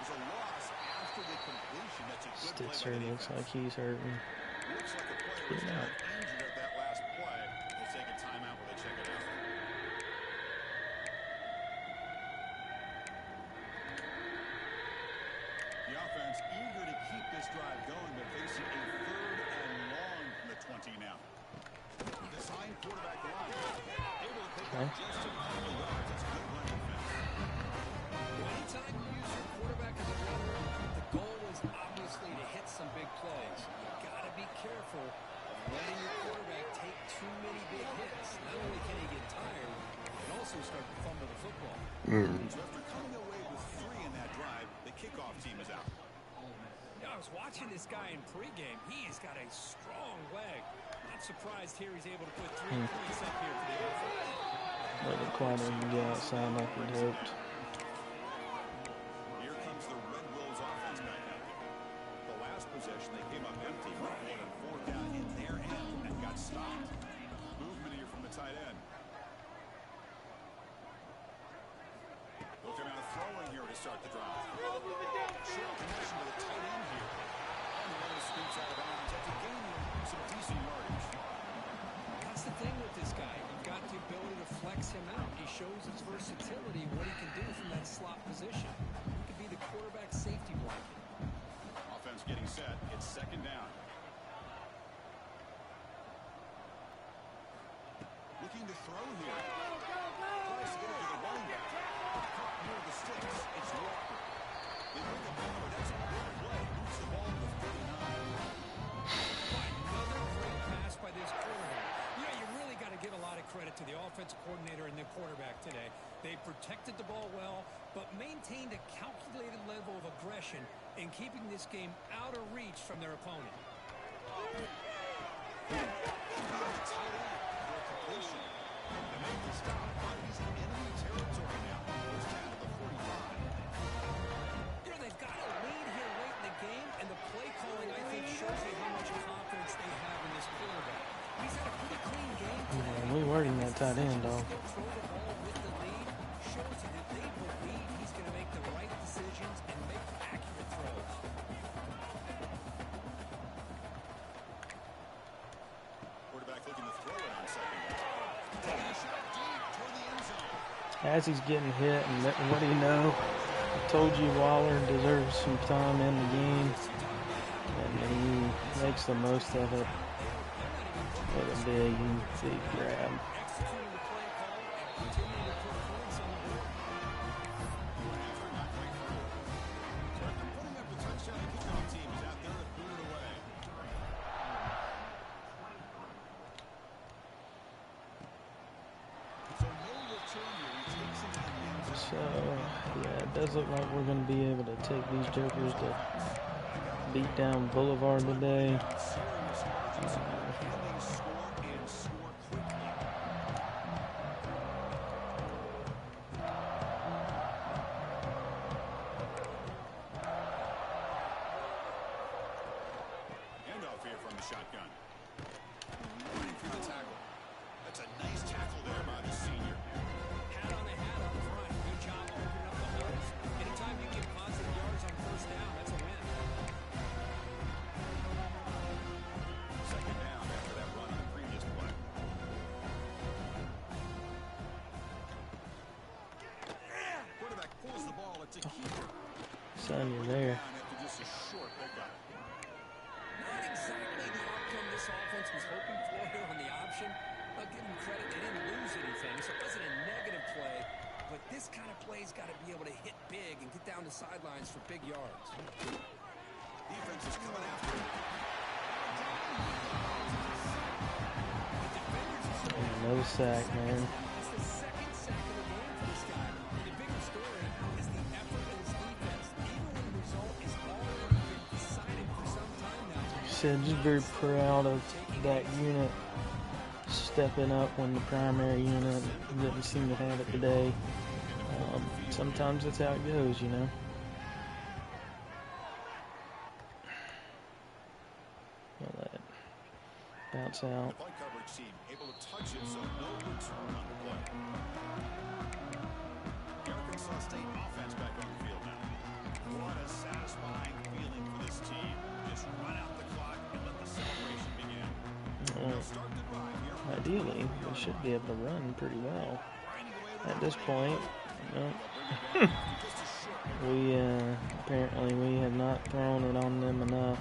There's a loss after the completion. That's a good play by Stitzer the looks defense. like he's hurting. Looks like a player was Get him kind out. of injured at that last play. They'll take a timeout while they check it out. The offense eager to keep this drive going, but facing a 3rd and long from the 20 now. Design quarterback line. Able to pick up just a couple of yards. That's good run defense. Anytime you use your quarterback as a runner, the goal is obviously to hit some big plays. You got to be careful of letting your quarterback take too many big hits. Not only can he get tired, he can also start to fumble the football. So after coming away with 3 in that drive, the kickoff team is out. Yeah, I was watching this guy in pregame. He's got a strong leg. Not surprised here he's able to put 3 points up here for the offense. Let the corner get outside like we hoped. Here comes the Red Wolves offense back out there. The last possession, they came up empty. Went for it on 4th down in their end and got stopped. Movement here from the tight end. Looking out throwing here to start the drive. Short connection to the tight end here. And the runner scoots out of bounds after gaining some decent yardage. That's the thing with this guy. You've got the ability to flex him out. He shows his versatility, what he can do from that slot position. He could be the quarterback safety blanket. Offense getting set. It's 2nd down. Looking to throw here. Tries to get it to the running back. Caught near the sticks. It's Walker. They bring it down, but that's a big play. Moves the ball to the 39. Another great pass by this quarterback. Yeah, you really got to give a lot of credit to the offensive coordinator and the quarterback today. They protected the ball well, but maintained a calculated level of aggression in keeping this game out of reach from their opponent. They make the stop, but he's in enemy territory now. First down to the 45. You know, they've got a lead here late in the game, and the play calling, I think, shows you how much confidence they have in this quarterback. He's had a pretty clean game today. Man, we working that tight end, dog. Still throw the ball with the lead. Shows you that they believe he's going to make the right decisions and make accurate throws. Quarterback looking to throw it on second down. Taking a shot deep toward the end zone. As he's getting hit, and what do you know? I told you Waller deserves some time in the game, and he makes the most of it. What a big grab. Executing the play call and continuing to put points on the board. Not quite through. So after putting up the touchdown, the kickoff team is out there to boot it away. So no return here. He takes it in the end zone. So, yeah, it does look like we're going to be able to take these jokers to beat down Boulevard today. Serious margins here. Can they score and score quickly? Handoff here from the shotgun. Running through the tackle. That's a nice tackle there by the senior. Hat on the hat up front. Good job opening up the holes. Anytime you get positive yards on first down, that's a win. Second down after that run on the previous play. Quarterback pulls the ball. It's a keeper. Son, you're there. Down after just a short pickup. Not exactly the outcome this offense was hoping for here on the option. I'll give them credit. They didn't lose anything, so it wasn't a negative play. But this kind of play's got to be able to hit big and get down the sidelines for big yards. Defense is coming after him. Another sack, man. It's the second sack of the game for this guy. The bigger story is the effort of his defense. Even when the result is already been decided for some time now. Said just very proud of that unit stepping up when the primary unit didn't seem to have it today. Sometimes that's how it goes, you know. I'll let it bounce out. The play coverage team able to touch it, so no return on the play. Arkansas State offense back on the field now. What a satisfying feeling for this team. Just run out the clock and let the celebration begin. They'll start the drive here. Ideally, we should be able to run pretty well. Grinding away to At the this line. point, no. They'll bring it back after just a short We apparently we have not thrown it on them enough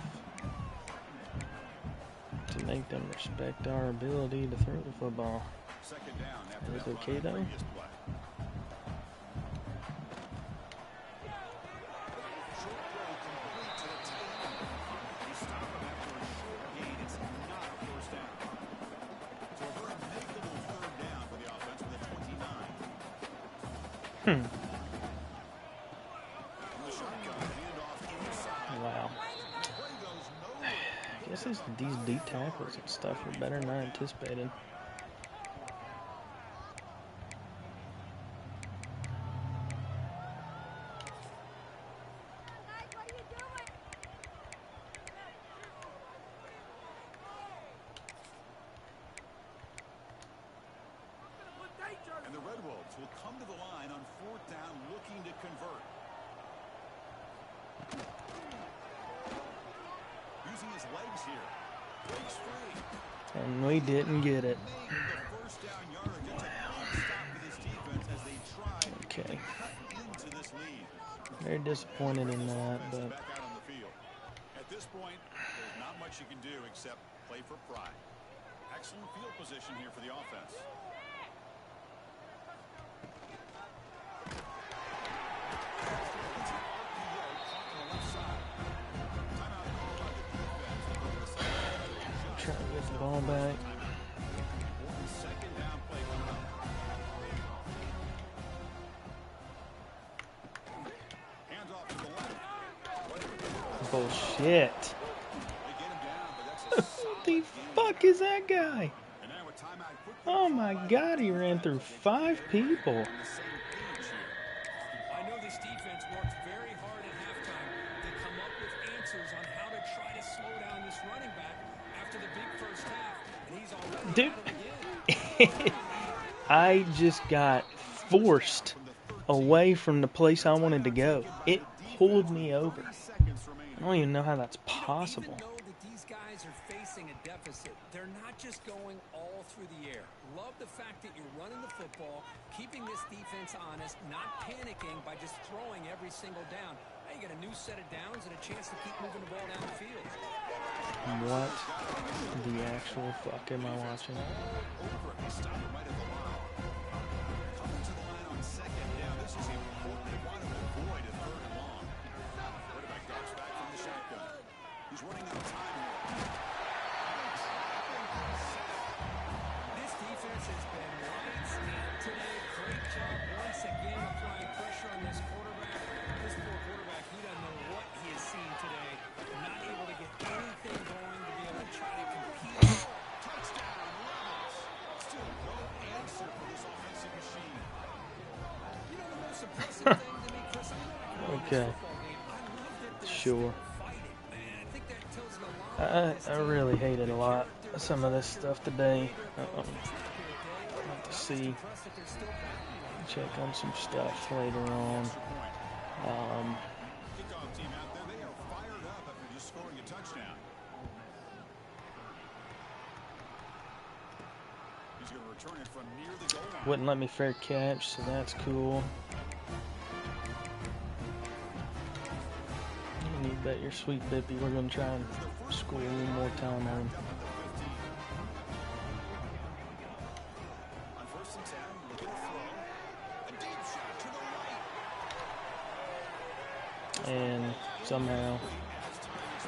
to make them respect our ability to throw the football. second down after Is that it okay, run on the though? previous play. Short throw complete to the tight end. He stopped him after a short gain. It's not a first down. So a very makeable third down for the offense with a 29. From the shotgun, handoff inside. Wow. Play goes nowhere. I guess these deep tackles and stuff are better than I anticipated. And the Red Wolves will come to the line on fourth down looking to convert. Using his legs here. Breaks free. And we didn't get it. Made the first down yardage. It's a great stop for this defense as they try Okay. to cut into this lead. Very disappointed in that, Offense but back out on the field. At this point, there's not much you can do except play for pride. Excellent field position here for the offense. trying to get the ball back. Second down play coming up. Hands off to the left. Bullshit. They get him down, but that's a What the fuck is that guy? And now a timeout quickly Oh my God, he ran through 5 people. On the same page here. I know this defense worked very hard at halftime to come up with answers on how to try to slow down this running back after the big first half, and he's already Dude, at it again. I just got forced From the 13. away from the place I wanted to Timeout go. taken by It the pulled defense me with over. 30 seconds I remaining. don't even know how that's You know, possible. even though that these guys are facing a deficit, they're not just going all through the air. Love the fact that you're running the football, keeping this defense honest, not panicking by just throwing every single down. Now you got a new set of downs and a chance to keep moving the ball down the field. What the actual fuck am I watching? Over it. Stop it right at the line. Coming to the line on second down. This is important. They want to avoid a third and long. Quarterback drops back from the shotgun. He's running out of time here. This defense has been lights out today. Great job once again applying pressure on this quarterback. This poor quarterback, he doesn't know what he has seen today. Not able to get anything going to be able to try to compete. Touchdown, Rebels. Still no answer for this offensive machine. You know the most impressive thing to me, Chris, I know I can win Okay. this football game. I love that they're Sure. still fighting, man. I think that tells me a lot about this I team. really hated a lot Character, some of this stuff today. I'll Have to see, check on some stuff later on. Kickoff team out there, they are fired up after just scoring a touchdown. He's going to return it from near the goal line. Wouldn't let me fair catch, so that's cool. And you bet your sweet Bippy we're going to try and score one more time on him. On 1st and 10, looking to throw. A deep shot to the right. And somehow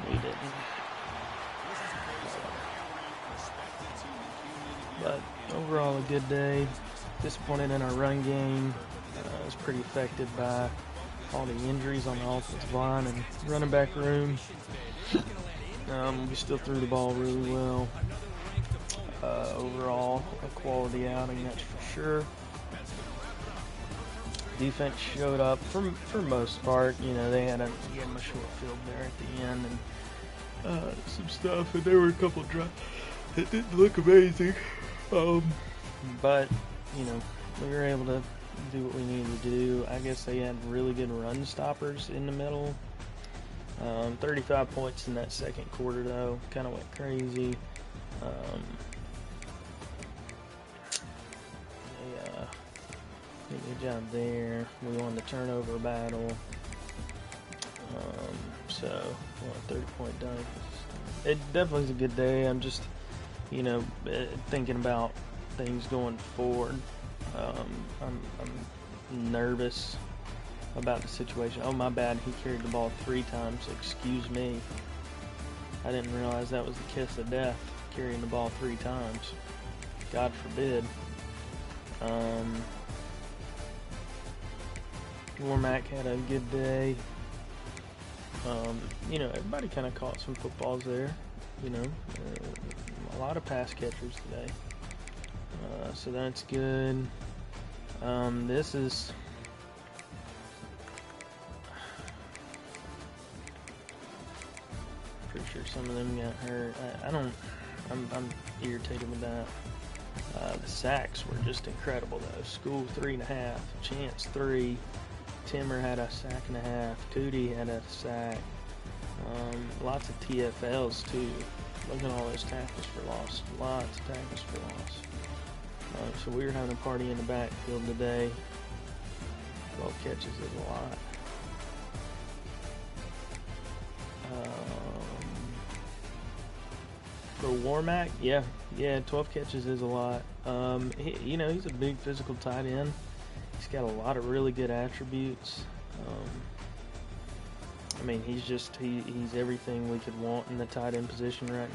we didn't. But overall, a good day. Disappointed in our run game. I was pretty affected by all the injuries on the offensive line and running back room. We still threw the ball really well. Overall, a quality outing, that's for sure. Defense showed up for most part. You know, they had a short field there at the end and some stuff, and there were a couple of drives that didn't look amazing. But you know, we were able to do what we needed to do. I guess they had really good run stoppers in the middle. 35 points in that second quarter, though. Kind of went crazy. Did a good job there. We won the turnover battle. So, 30-point dunk. It definitely is a good day. I'm just, you know, thinking about things going forward. I'm nervous about the situation. Oh, my bad. He carried the ball 3 times. Excuse me. I didn't realize that was the kiss of death, carrying the ball 3 times. God forbid. Warmack had a good day. You know, everybody kind of caught some footballs there. You know, a lot of pass catchers today. So that's good. This is pretty sure some of them got hurt. I'm irritated with that. The sacks were just incredible though. School 3.5, Chance 3, Timmer had a sack and a half, Tootie had a sack. Lots of TFLs too. Look at all those tackles for loss. Lots of tackles for loss. So we were having a party in the backfield today. 12 catches is a lot. For Warmack, yeah, 12 catches is a lot. You know, he's a big physical tight end. He's got a lot of really good attributes. I mean, he's everything we could want in the tight end position right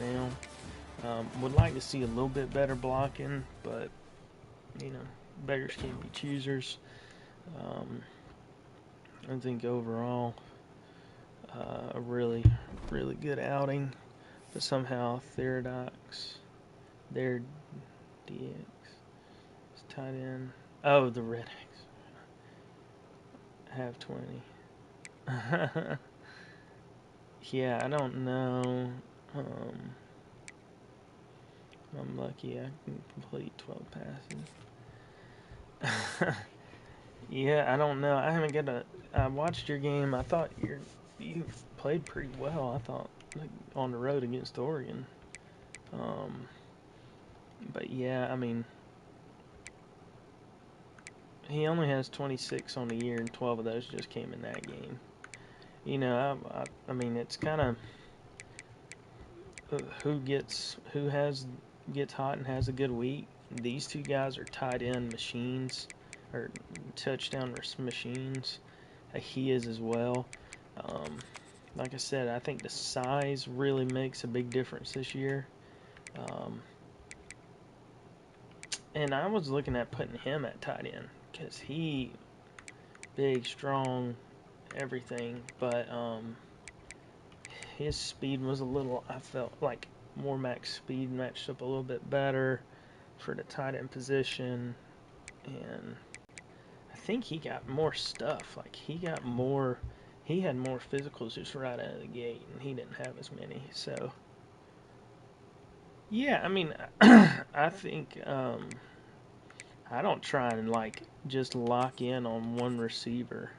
now. Would like to see a little bit better blocking, but you know, beggars can't be choosers. I think overall, a really, really good outing. But somehow, DX tight end. Oh, the Red X have 20. Yeah, I don't know. I'm lucky I can complete 12 passes. Yeah, I don't know. I haven't got a. I watched your game. I thought you played pretty well. I thought like, on the road against Oregon. Um, but yeah, I mean, he only has 26 on the year, and 12 of those just came in that game. You know, I mean, it's kind of who gets hot and has a good week. These two guys are tight end machines, or touchdown machines. He is as well. Um, like I said, I think the size really makes a big difference this year. Um, and I was looking at putting him at tight end because he big, strong, everything, but his speed was a little. I felt like more max speed matched up a little bit better for the tight end position, and I think he got more stuff. Like he had more physicals just right out of the gate, and he didn't have as many. So yeah, I mean, I think I don't try and like just lock in on one receiver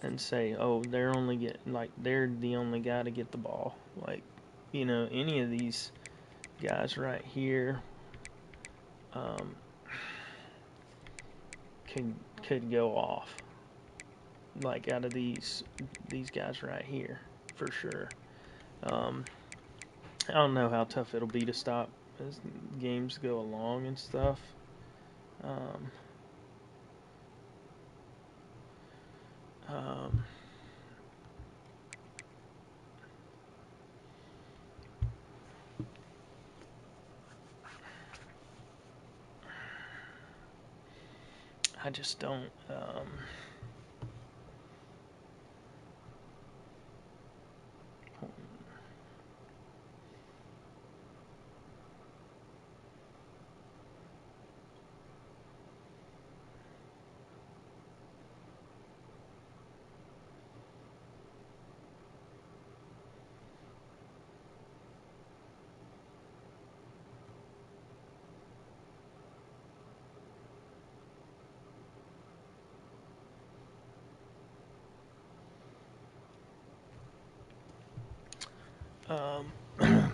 and say, oh, they're the only guy to get the ball. Like, any of these guys right here um, could go off. Like out of these guys right here, for sure. Um, I don't know how tough it'll be to stop as games go along and stuff. Um, um, I just don't.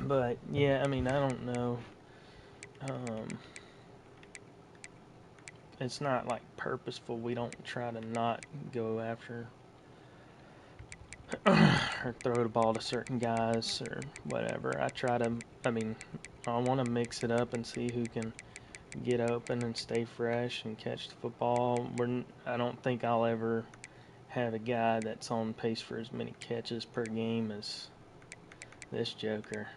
But yeah, I mean, I don't know. Um, it's not like purposeful. We don't try to not go after or throw the ball to certain guys or whatever. I mean, I want to mix it up and see who can get open and stay fresh and catch the football. I don't think I'll ever have a guy that's on pace for as many catches per game as this joker.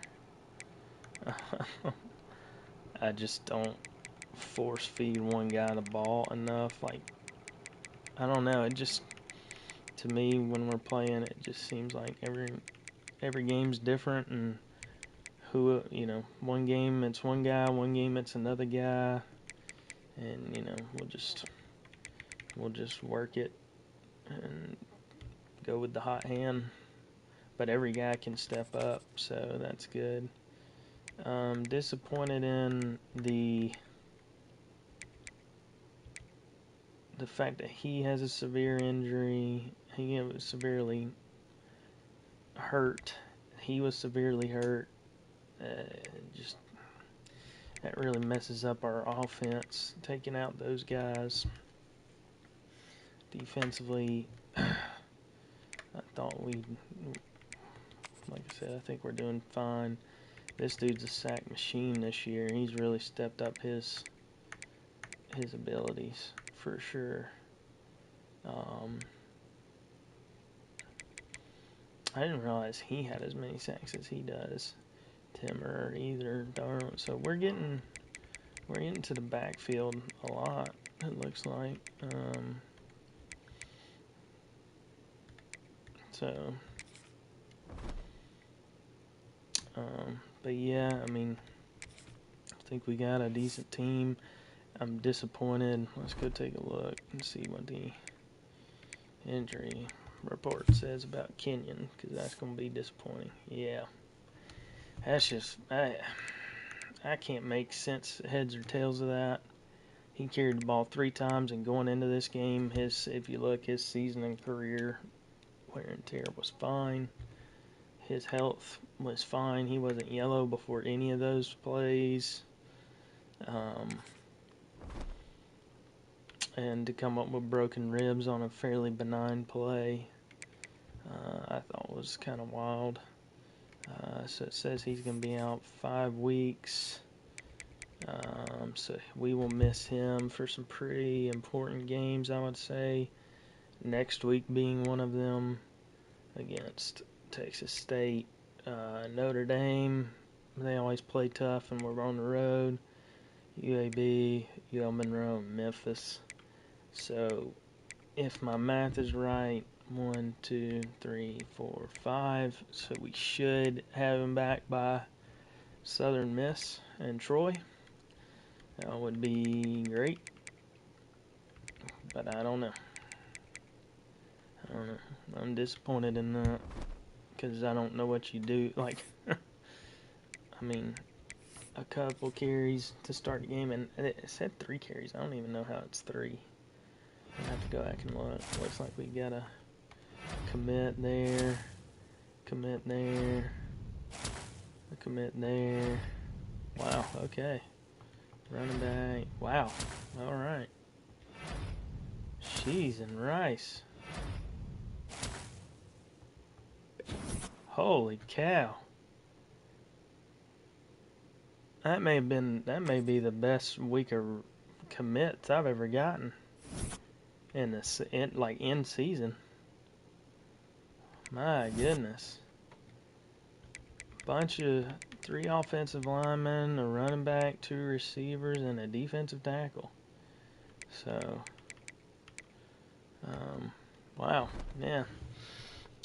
I just don't force feed one guy the ball enough. Like, I don't know. It just, to me, when we're playing, it just seems like every game's different, and one game it's one guy, one game it's another guy, and we'll just work it and go with the hot hand. But every guy can step up, so that's good. Disappointed in the fact that he has a severe injury. He was severely hurt. He was severely hurt. Just that really messes up our offense. Taking out those guys defensively, I thought like I said, I think we're doing fine. This dude's a sack machine this year. He's really stepped up his abilities for sure. I didn't realize he had as many sacks as he does. Tim or either Darnold. So we're getting to the backfield a lot. It looks like. So, but yeah, I mean, I think we got a decent team. I'm disappointed. Let's go take a look and see what the injury report says about Kenyon, because that's going to be disappointing. Yeah, that's just I can't make sense heads or tails of that. He carried the ball 3 times, and going into this game, if you look, his season and career wear and tear was fine. His health was fine. He wasn't yellow before any of those plays. And to come up with broken ribs on a fairly benign play, I thought was kind of wild. So it says he's going to be out 5 weeks. So we will miss him for some pretty important games, I would say. Next week being one of them against Texas State. Notre Dame, they always play tough and we're on the road. UAB, UL Monroe, Memphis. So if my math is right, 1, 2, 3, 4, 5. So we should have him back by Southern Miss and Troy. That would be great. But I don't know. I'm disappointed in that because I don't know what you do. Like, I mean, a couple carries to start the game, and it said 3 carries. I don't even know how it's 3. I have to go back and look. Looks like we got a commit there, commit there, a commit there. Wow, okay. Running back. Wow, all right. Cheese and rice. Holy cow. That may be the best week of commits I've ever gotten in season. My goodness. Bunch of 3 offensive linemen, a running back, 2 receivers, and a defensive tackle. So, wow, yeah.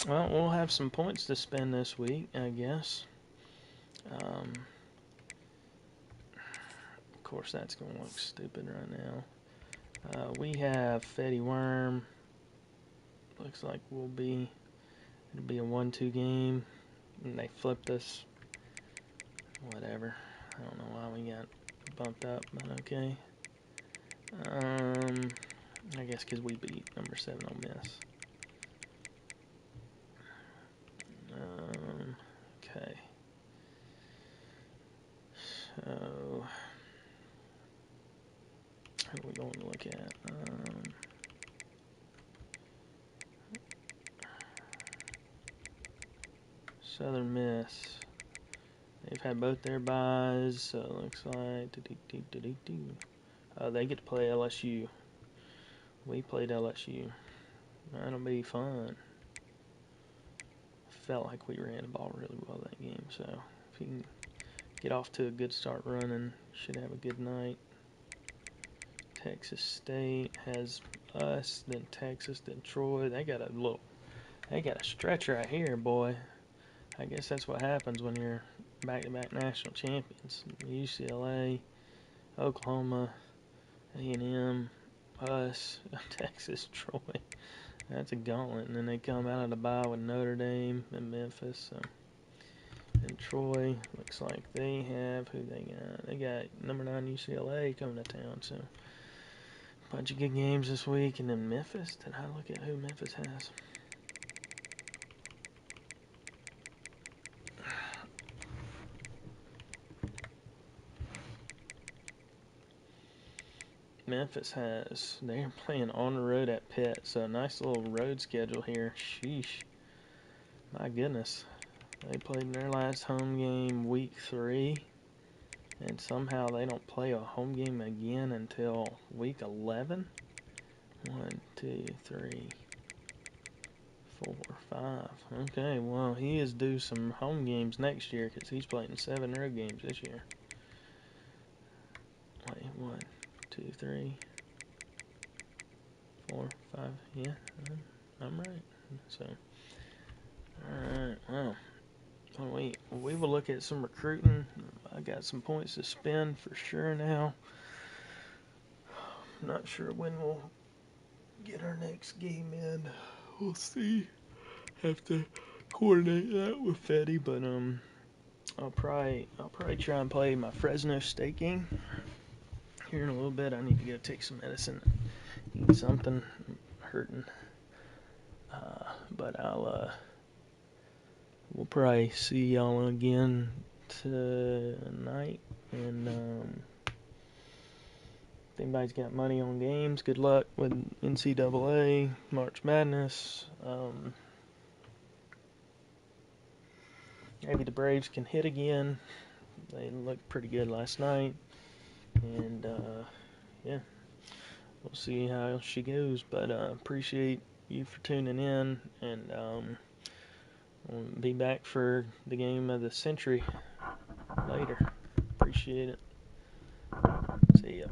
Well, we'll have some points to spend this week, I guess. Of course, that's going to look stupid right now. We have Fetty Worm. Looks like it'll be a 1-2 game. And they flipped us. Whatever. I don't know why we got bumped up, but okay. I guess because we beat number 7 Ole Miss. Okay. So, who are we going to look at? Southern Miss. They've had both their byes, so it looks like they get to play LSU. We played LSU. That'll be fun. Felt like we ran the ball really well that game, so if you can get off to a good start running, should have a good night. Texas State has us, then Texas, then Troy. They got a stretch right here, boy. I guess that's what happens when you're back-to-back national champions. UCLA, Oklahoma, A&M, us, Texas, Troy. That's a gauntlet. And then they come out of the bye with Notre Dame and Memphis. So. And Troy, looks like they have who they got. They got number 9 UCLA coming to town. So bunch of good games this week. And then Memphis. Did I look at who Memphis has? They're playing on the road at Pitt, so a nice little road schedule here. Sheesh. My goodness. They played in their last home game week 3, and somehow they don't play a home game again until week 11. 1, 2, 3, 4, 5. Okay, well, he is due some home games next year because he's playing 7 road games this year. Wait, 1, 2, 3, 4, 5. Yeah, I'm right. So, all right. Well, we will look at some recruiting. I got some points to spend for sure now. I'm not sure when we'll get our next game in. We'll see. Have to coordinate that with Fetty, but I'll probably try and play my Fresno State game here in a little bit. I need to go take some medicine, eat something. I'm hurting. But we'll probably see y'all again tonight. And if anybody's got money on games, good luck with NCAA, March Madness. Maybe the Braves can hit again. They looked pretty good last night. And yeah, we'll see how she goes. But appreciate you for tuning in, and we'll be back for the game of the century later. Appreciate it. See ya.